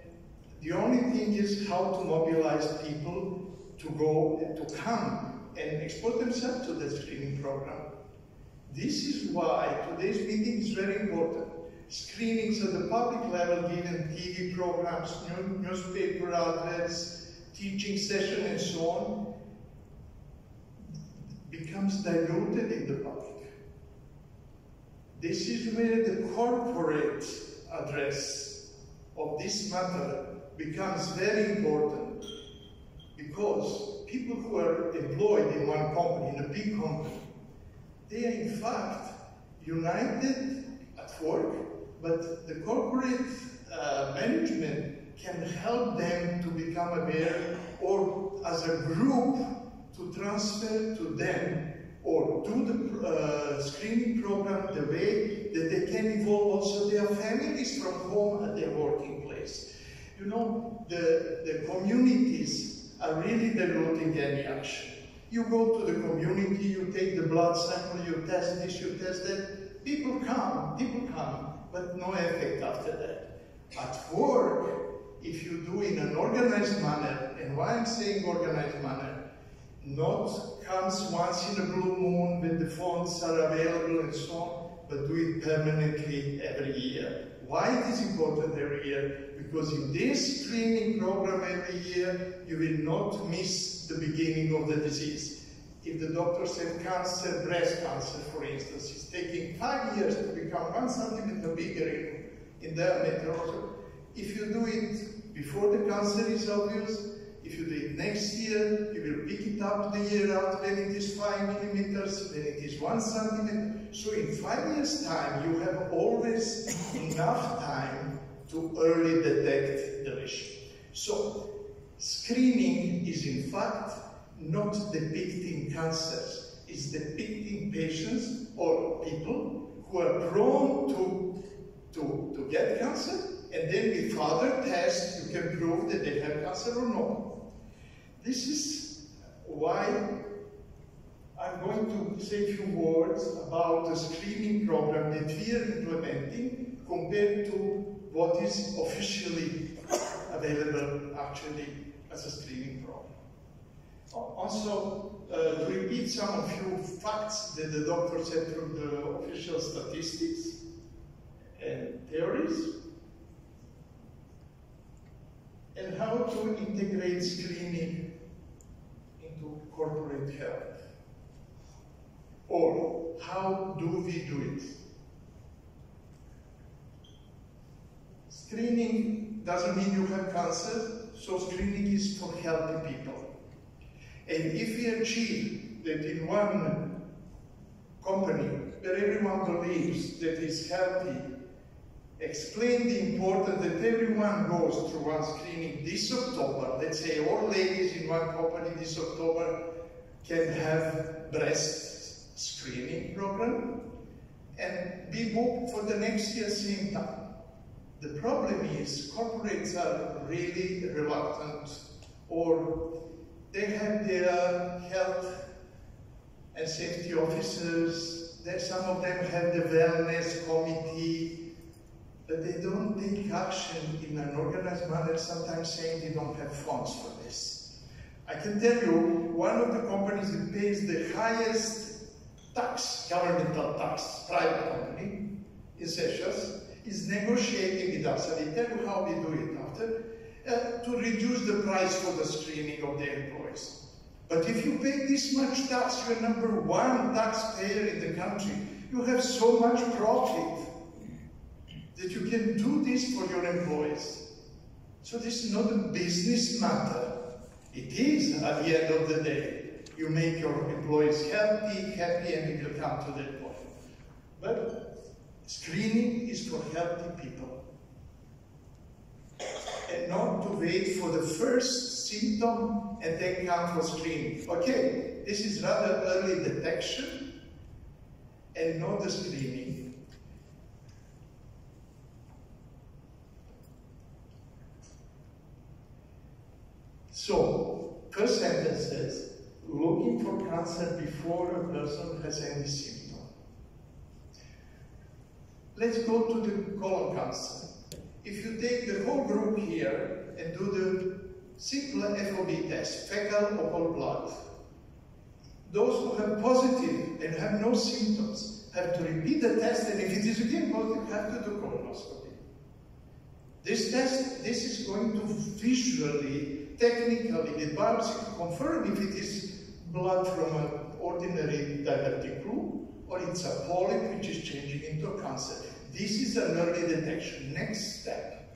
the only thing is how to mobilize people to come and expose themselves to the screening program. This is why today's meeting is very important. Screenings at the public level, given TV programs, newspaper outlets, teaching session and so on, becomes diluted in the public. This is where the corporate address of this matter becomes very important, because people who are employed in one company, in a big company, they are in fact united at work, but the corporate management can help them to become aware, or as a group to transfer to them, or do the screening program the way that they can involve also their families from home at their working place. You know, the communities are really diluting any action. You go to the community, you take the blood sample, you test this, you test that. People come, but no effect after that. At work, if you do in an organized manner, and why I'm saying organized manner, not comes once in a blue moon when the funds are available and so on, but do it permanently every year. Why it is important every year? Because in this screening program every year, you will not miss the beginning of the disease. If the doctor said cancer, breast cancer, for instance, is taking 5 years to become 1 centimeter bigger in diameter. If you do it before the cancer is obvious, if you do it next year, you will pick it up the year out when it is 5 millimeters, when it is 1 centimeter. So in 5 years' time, you have always enough time to early detect the lesion. So screening is in fact not depicting cancers, it's depicting patients or people who are prone to get cancer, and then with further tests you can prove that they have cancer or not. This is why I'm going to say a few words about the screening program that we are implementing compared to what is officially available actually as a screening program. Also, to repeat some of few facts that the doctor said from the official statistics and theories, and how to integrate screening into corporate health. Or how do we do it? Screening doesn't mean you have cancer, so screening is for healthy people. And if we achieve that in one company where everyone believes that is healthy, explain the importance that everyone goes through one screening this October, let's say all ladies in one company this October can have breast screening program and be booked for the next year same time. The problem is corporates are really reluctant, or they have their health and safety officers, some of them have the wellness committee, but they don't take action in an organized manner, sometimes saying they don't have funds for this. I can tell you, one of the companies that pays the highest tax, governmental tax, private company in Seychelles, is negotiating with us, and they tell you how they do it after, to reduce the price for the screening of their employees. But if you pay this much tax, you're number one taxpayer in the country. You have so much profit that you can do this for your employees. So this is not a business matter. It is, at the end of the day. You make your employees happy, and we will come to that point. But screening is for healthy people. And not to wait for the first symptom and then come for screening. Okay, this is rather early detection and not the screening. So, first sentence says, looking for cancer before a person has any symptom. Let's go to the colon cancer. If you take the whole group here and do the simple FOB test, fecal occult blood, those who have positive and have no symptoms have to repeat the test, and if it is again positive, have to do colonoscopy. This test, this is going to visually, technically, with biopsy confirm if it is blood from an ordinary diverticule or it's a polyp which is changing into a cancer. This is an early detection. Next step.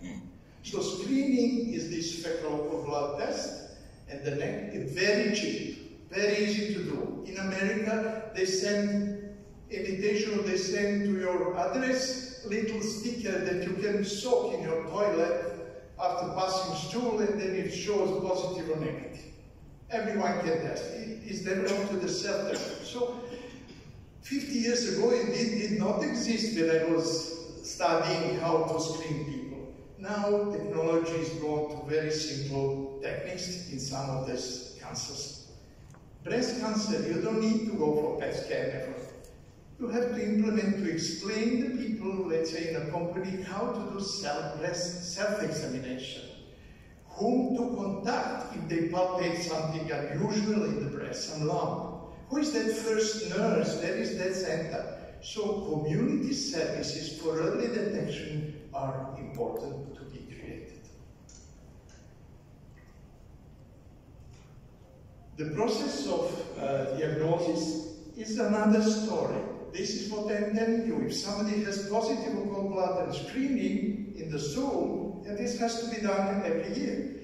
So screening is this fecal blood test, and the next is very cheap, very easy to do. In America, they send invitation, or they send to your address little sticker that you can soak in your toilet after passing stool, and then it shows positive or negative. Everyone can test. It is developed to the self-test. So 50 years ago, it did not exist when I was studying how to screen people. Now, technology is gone to very simple techniques in some of these cancers. Breast cancer, you don't need to go for PET scan ever. You have to implement, to explain the people, let's say in a company, how to do breast self-examination. Whom to contact if they palpate something unusual in the breast, some lump. Who is that first nurse? Where is that center? So community services for early detection are important to be created. The process of diagnosis is another story. This is what I'm telling you. If somebody has positive occult blood and screening in the stool, and this has to be done every year,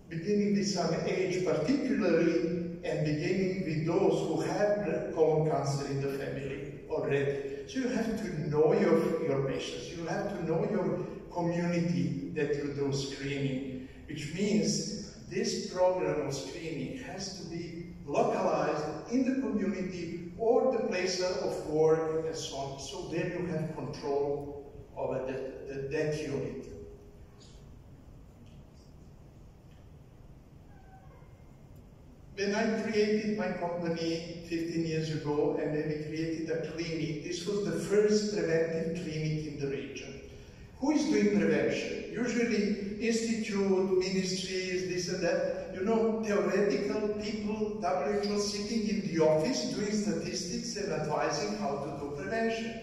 beginning with some age particularly, and beginning with those who have colon cancer in the family already. So you have to know your patients, you have to know your community that you do screening, which means this program of screening has to be localized in the community or the place of work and so on, so then you have control over that unit. When I created my company 15 years ago, and then we created a clinic, this was the first preventive clinic in the region. Who is doing prevention? Usually institute, ministries, this and that. You know, theoretical people, WHO sitting in the office doing statistics and advising how to do prevention.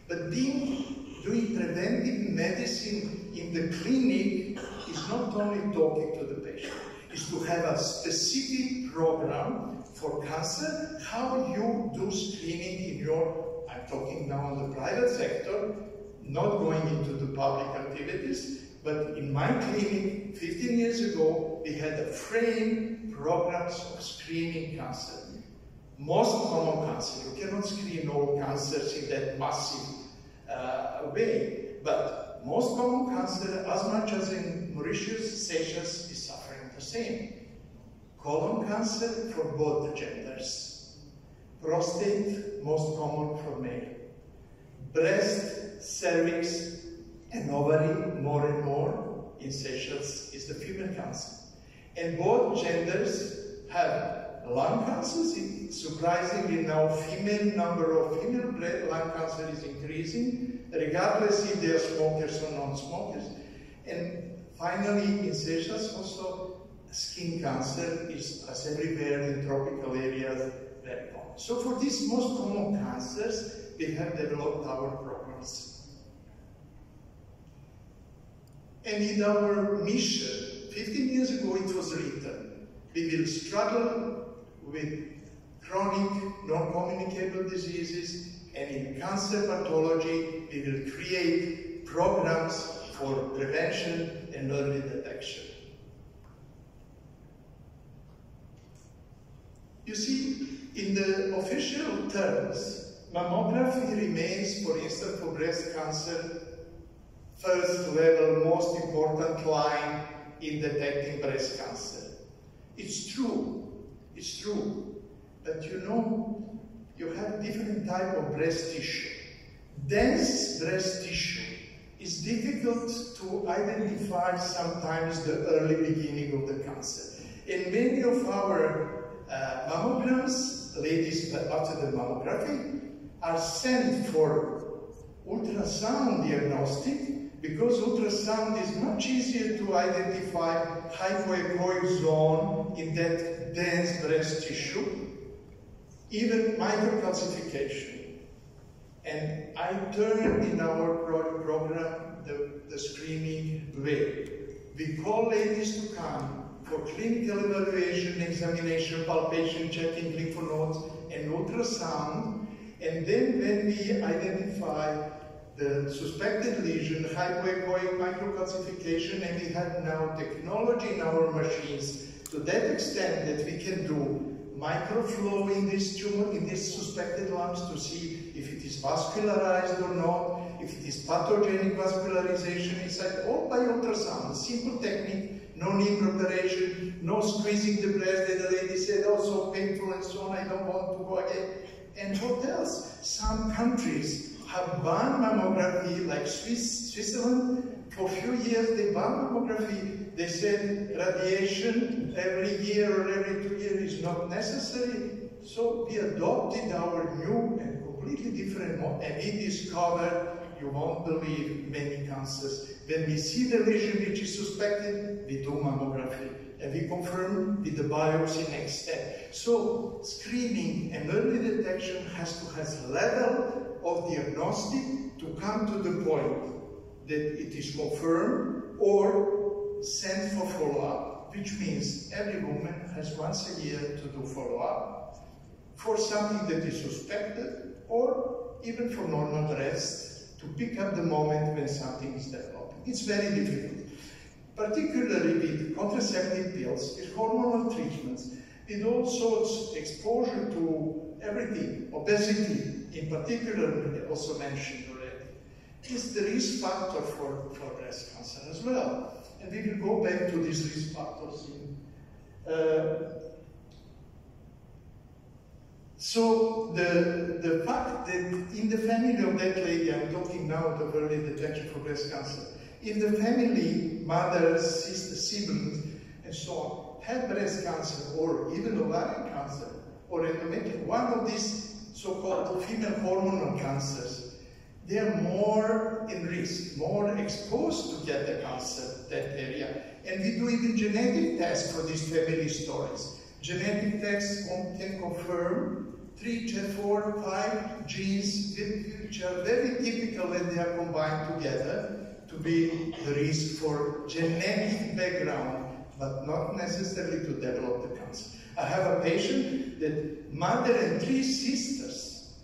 But doing preventive medicine in the clinic is not only talking to the patient, is to have a specific program for cancer, how you do screening in your, I'm talking now on the private sector, not going into the public activities, but in my clinic 15 years ago, we had a frame programs of screening cancer. Most common cancer, you cannot screen all cancers in that massive way, but most common cancer, as much as in Mauritius, Seychelles, is suffering the same. Colon cancer for both genders. Prostate, most common for male. Breast, cervix, and ovary, more and more in Seychelles, is the female cancer. And both genders have lung cancers. Surprisingly now, number of female lung cancer is increasing, regardless if they are smokers or non-smokers. And finally, in Seychelles also, skin cancer is, as everywhere in tropical areas, very common. So for these most common cancers, we have developed our programs. And in our mission, 15 years ago it was written, we will struggle with chronic, non-communicable diseases, and in cancer pathology, we will create programs for prevention and early detection. You see, in the official terms, mammography remains, for instance, for breast cancer, first level, most important line in detecting breast cancer. It's true, but you know, you have different type of breast tissue. Dense breast tissue is difficult to identify sometimes the early beginning of the cancer. In many of our mammograms, ladies after the mammography, are sent for ultrasound diagnostic because ultrasound is much easier to identify hypoechoic zone in that dense breast tissue, even microcalcification. And I turned in our program the screening way. We call ladies to come for clinical evaluation, examination, palpation, checking lymph nodes, and ultrasound. And then when we identify the suspected lesion, hypoechoic microcalcification, and we have now technology in our machines to that extent that we can do microflow in this tumor, in these suspected lumps to see if it is vascularized or not, if it is pathogenic vascularization inside, all by ultrasound, simple technique, no need preparation, no squeezing the breast, and the lady said, oh, so painful and so on, I don't want to go again. And what else? Some countries have banned mammography, like Switzerland. For a few years they banned mammography. They said radiation every year or every 2 years is not necessary. So we adopted our new and completely different model, and we discovered, you won't believe, many cancers. When we see the lesion which is suspected, we do mammography. And we confirm with the biopsy next step. So screening and early detection has to have level of diagnostic to come to the point that it is confirmed or sent for follow-up, which means every woman has once a year to do follow-up for something that is suspected or even for normal rest to pick up the moment when something is developing. It's very difficult. Particularly with contraceptive pills, with hormonal treatments, with all sorts of exposure to everything, obesity in particular, also mentioned already, is the risk factor for breast cancer as well. And we will go back to these risk factors. So the fact that in the family of that lady, I'm talking now of early detection for breast cancer, if the family, mothers, sisters, siblings, and so on, had breast cancer or even ovarian cancer or endometrial, one of these so-called female hormonal cancers, they are more in risk, more exposed to get the cancer, that area. And we do even genetic tests for these family stories. Genetic tests can confirm 3, 4, 5 genes which are very typical when they are combined together to be the risk for genetic background, but not necessarily to develop the cancer. I have a patient that mother and 3 sisters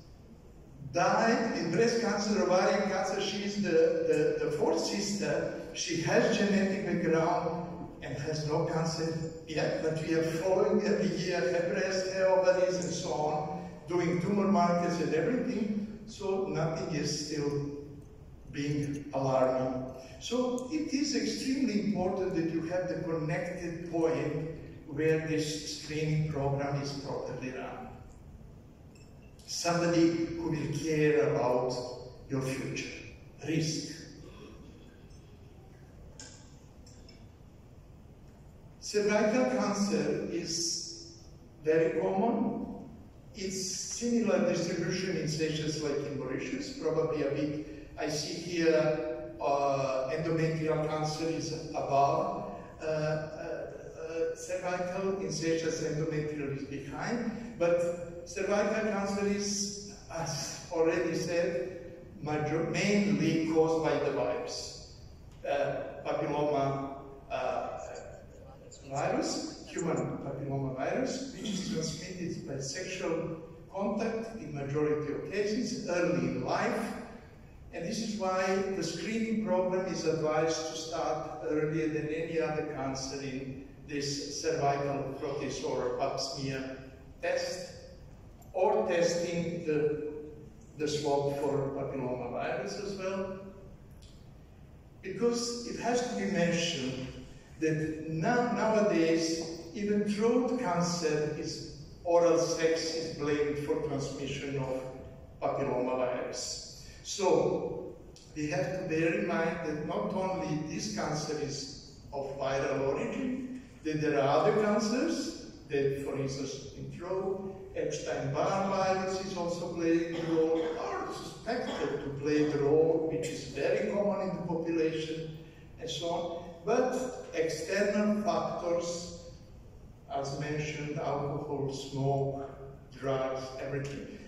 died with breast cancer, ovarian cancer. She is the 4th sister. She has genetic background and has no cancer yet, but we are following every year her breast, her ovaries, and so on, doing tumor markers and everything, so nothing is still being alarming. So it is extremely important that you have the connected point where this screening program is properly run. Somebody who will care about your future. Risk. Cervical cancer is very common. It's similar distribution in stages like in Mauritius, probably a bit. I see here endometrial cancer is above cervical incestuous endometrial is behind, but cervical cancer is, as already said, mainly caused by the virus. Papilloma virus, human papilloma virus, which is transmitted by sexual contact in majority of cases early in life. And this is why the screening program is advised to start earlier than any other cancer in this cervical protis or pap smear test, or testing the swab for papilloma virus as well. Because it has to be mentioned that nowadays, even throat cancer oral sex is blamed for transmission of papilloma virus. So we have to bear in mind that not only this cancer is of viral origin, that there are other cancers, that for instance in throat, Epstein-Barr virus is also playing a role, or suspected to play the role, which is very common in the population, and so on. But external factors, as mentioned, alcohol, smoke, drugs, everything.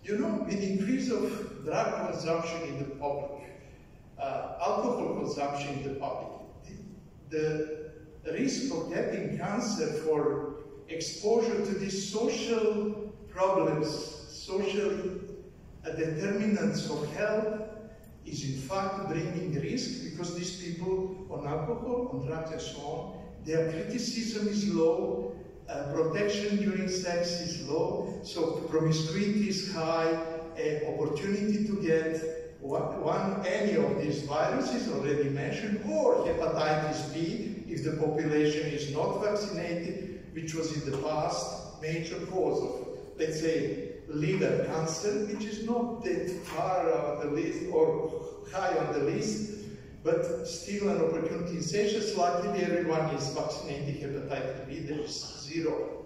You know, with the increase of drug consumption in the public, alcohol consumption in the public, the risk of getting cancer for exposure to these social problems, social determinants of health, is in fact bringing risk, because these people on alcohol, on drugs and so on, their criticism is low, protection during sex is low, so promiscuity is high, opportunity to get any of these viruses already mentioned, or hepatitis B, if the population is not vaccinated, which was in the past major cause of, let's say, liver cancer, which is not that far on the list or high on the list, but still an opportunity. Seychelles, luckily everyone is vaccinated hepatitis B. There is zero,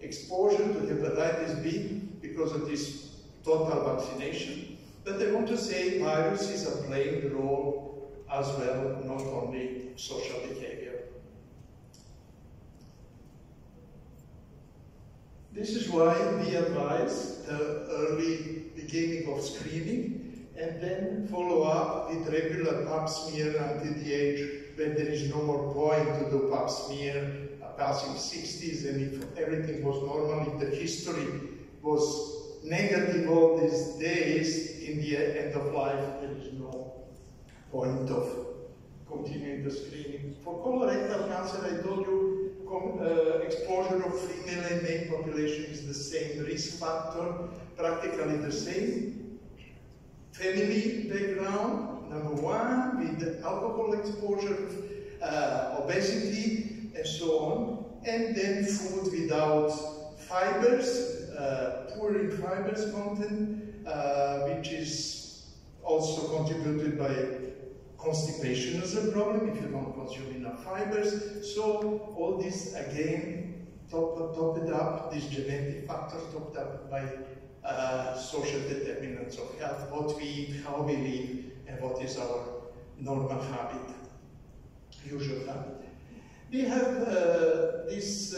exposure to hepatitis B because of this total vaccination. But I want to say viruses are playing the role as well, not only social behavior. This is why we advise the early beginning of screening and then follow up with regular pap smear until the age when there is no more point to do pap smear, passing 60s, and if everything was normal, if the history was negative all these days, in the end of life, there is no point of continuing the screening. For colorectal cancer, I told you, exposure of female and male population is the same risk factor, practically the same. Family background, number one, with alcohol exposure, obesity, and so on. And then food without fibers, poor in fibers content, which is also contributed by constipation as a problem if you don't consume enough fibers. So all this again topped up, these genetic factors topped up by social determinants of health, what we eat, how we live, and what is our normal habit, usual habit. We have this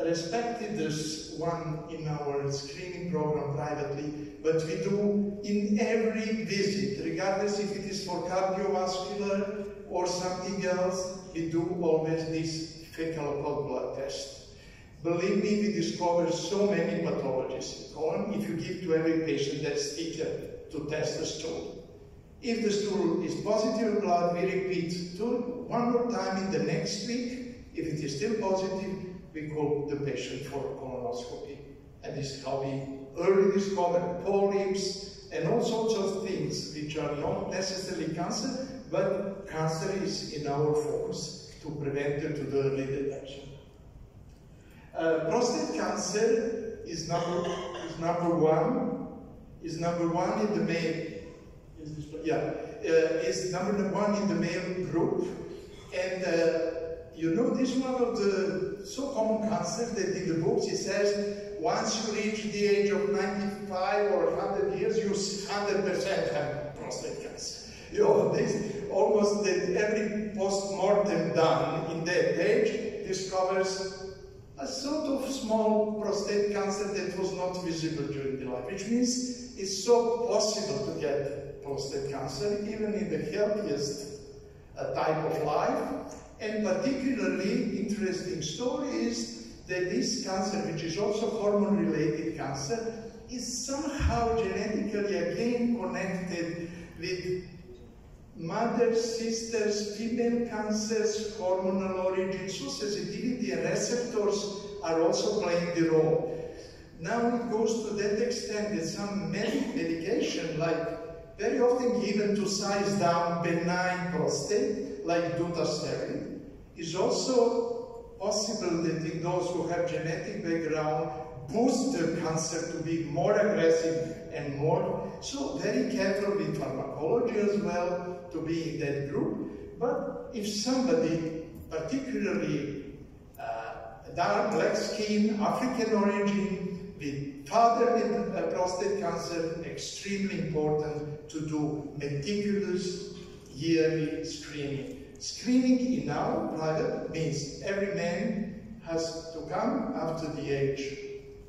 respected this one in our screening program privately, but we do in every visit, regardless if it is for cardiovascular or something else, we do always this fecal occult blood test. Believe me, we discover so many pathologies in colon if you give to every patient that sticker to test the stool. If the stool is positive blood, we repeat one more time in the next week. If it is still positive, we call the patient for colonoscopy. And this is how we early discover polyps and all sorts of things which are not necessarily cancer, but cancer is in our focus to prevent it to the early detection. Prostate cancer is number one in the male. Is number one in the male group, and you know, this is one of the so common cancers that in the books it says once you reach the age of 95 or 100 years, you 100% have prostate cancer. You know, almost every post-mortem done in that age discovers a sort of small prostate cancer that was not visible during the life, which means it's so possible to get prostate cancer even in the healthiest type of life. And particularly interesting story is that this cancer, which is also hormone-related cancer, is somehow genetically again connected with mothers, sisters, female cancers, hormonal origin, so sensitivity and receptors are also playing the role. Now it goes to that extent that some medication, like very often given to size down benign prostate, like dutasteride, is also possible that in those who have genetic background boost the cancer to be more aggressive and more. So very careful with pharmacology as well to be in that group. But if somebody, particularly dark black skin, African origin, with father with prostate cancer, extremely important to do meticulous yearly screening. Screening in our private means every man has to come after the age,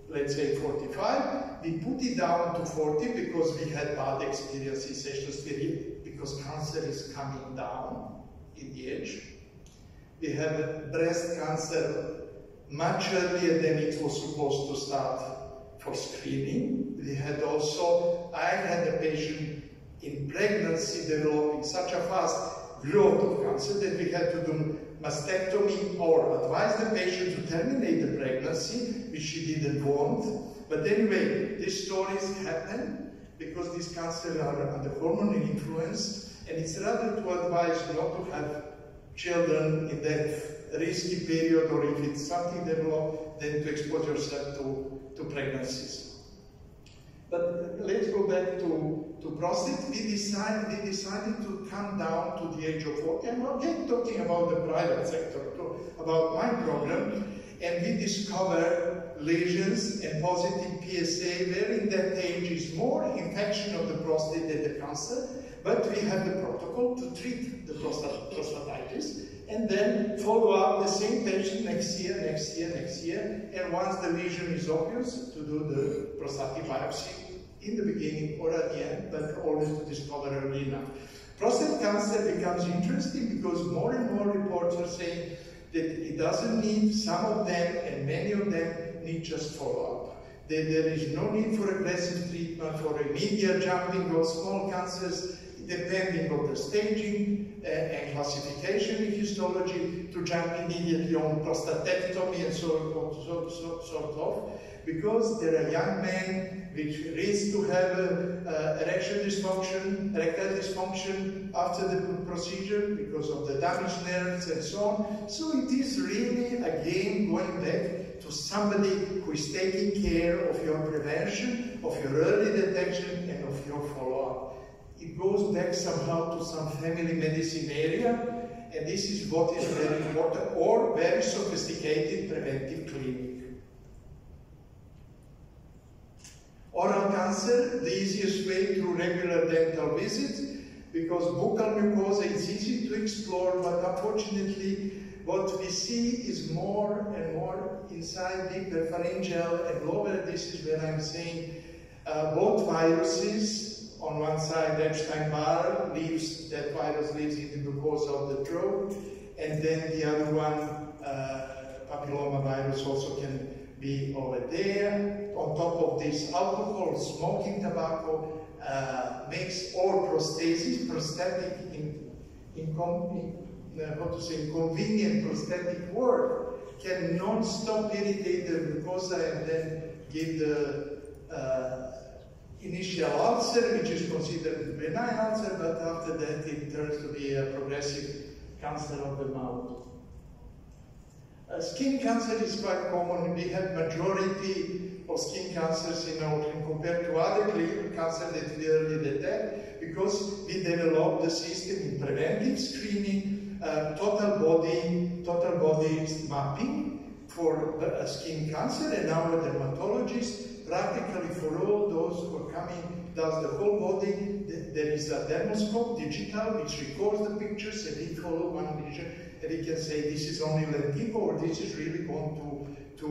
let's say 45. We put it down to 40 because we had bad experiences, because cancer is coming down in the age. We have breast cancer much earlier than it was supposed to start for screening. We had also, I had a patient in pregnancy developing such a fast growth of cancer that we had to do mastectomy or advise the patient to terminate the pregnancy, which she didn't want. But anyway, these stories happen because these cancers are under hormonal influence, and it's rather to advise not to have children in that risky period, or if it's something developed, then to expose yourself to pregnancies. But let's go back to prostate. We decided to come down to the age of 40. I'm again talking about the private sector, about my program, and we discover lesions and positive PSA, where in that age is more infection of the prostate than the cancer, but we have the protocol to treat the prostatitis, and then follow up the same patient next year, and once the lesion is obvious, to do the prostatic biopsy in the beginning or at the end, but always to discover early enough. Prostate cancer becomes interesting because more and more reports are saying that it doesn't need, some of them and many of them need just follow-up. That there is no need for aggressive treatment, for immediate jumping of small cancers, depending on the staging and classification in histology, to jump immediately on prostatectomy and sort of, because there are young men which risk to have erectile dysfunction after the procedure because of the damaged nerves and so on. So it is really, again, going back to somebody who is taking care of your prevention, of your early detection, and of your follow-up. It goes back somehow to some family medicine area, and this is what is very important, or very sophisticated preventive clinic. Oral cancer, the easiest way through regular dental visits, because buccal mucosa is easy to explore, but unfortunately what we see is more and more inside deeper pharyngeal and lower. This is where I'm saying both viruses. On one side, Epstein-Barr lives, that virus lives in the mucosa of the throat, and then the other one, papilloma virus, also can be over there. On top of this, alcohol, smoking tobacco makes all prosthesis, prosthetic, inconvenient prosthetic work, can non-stop irritate the mucosa and then give the initial ulcer, which is considered a benign ulcer, but after that it turns to be a progressive cancer of the mouth. Skin cancer is quite common. We have majority of skin cancers in our clinic compared to other clinical cancers that we early detect, because we developed the system in preventive screening, total body mapping for skin cancer, and our dermatologist practically for all those who are coming does the whole body. there is a dermoscope, digital, which records the pictures, and it follows one lesion, and it can say this is only lentigo, or this is really going to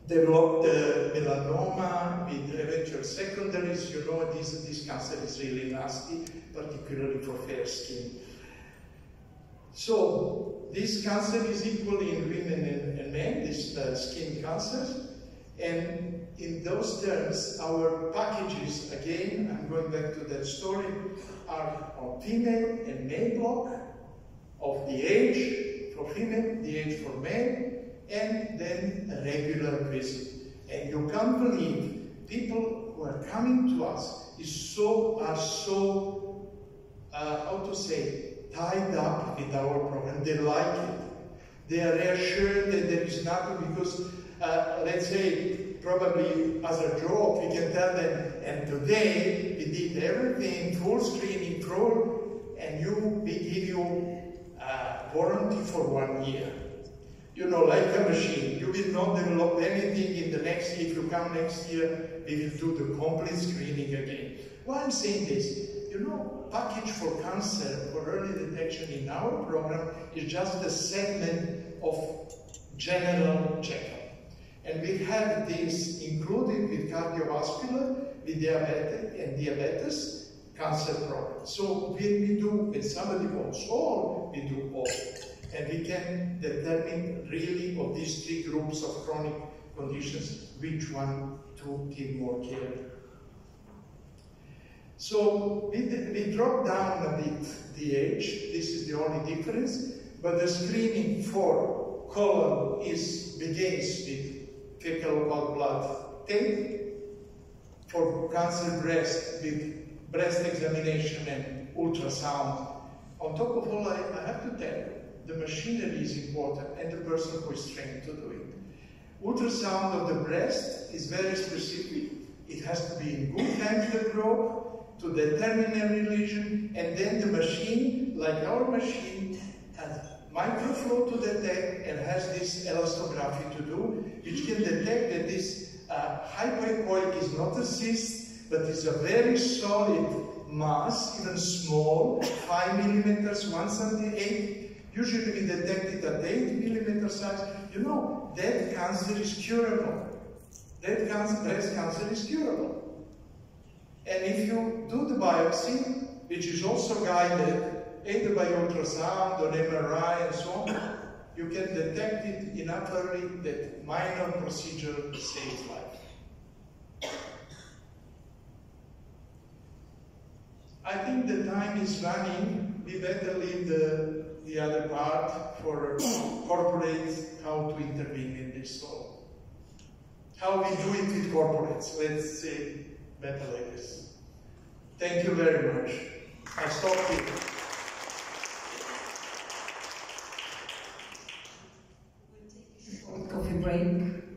develop the melanoma with eventual secondaries. You know, this cancer is really nasty, particularly for fair skin. So this cancer is equal in women and men, this skin cancers. And in those terms, our packages, again, I'm going back to that story, are on female and male block, of the age for female, the age for male, and then a regular visit. And you can't believe people who are coming to us are so, how to say, tied up with our program. They like it. They are reassured that there is nothing, because let's say, probably as a joke, we can tell them, and today we did everything, full screening, and we give you warranty for 1 year. You know, like a machine. You will not develop anything in the next year. If you come next year, we will do the complete screening again. Why I'm saying this? You know, package for cancer, for early detection in our program is just a segment of general checkup. And we have this included with cardiovascular, with diabetes, cancer program. So when somebody wants all, we do all. And we can determine really of these 3 groups of chronic conditions, which one to give more care. So we drop down a bit the age. This is the only difference. But the screening for colon begins with fecal occult blood tape. For cancer breast, with breast examination and ultrasound. On top of all, I have to tell you, the machinery is important and the person who is trained to do it. Ultrasound of the breast is very specific. It has to be in good temperature probe to determine every lesion, and then the machine, like our machine, has microflow to detect and has this elastography to do, which can detect that this hypoechoic is not a cyst, but is a very solid mass, even small, 5 millimeters, 1/78. Usually we detect it at 8 millimeter size. You know, that cancer is curable. That breast cancer is curable. And if you do the biopsy, which is also guided either by ultrasound or MRI and so on, you can detect it enough early that minor procedure saves life. I think the time is running. We better leave the other part for corporates, how to intervene in this. So, how we do it with corporates. Let's say better like this. Thank you very much. I stop here. We'll take a short coffee break,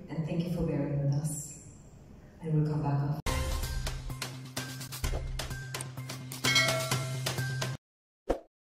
and thank you for bearing with us. And we'll come back after.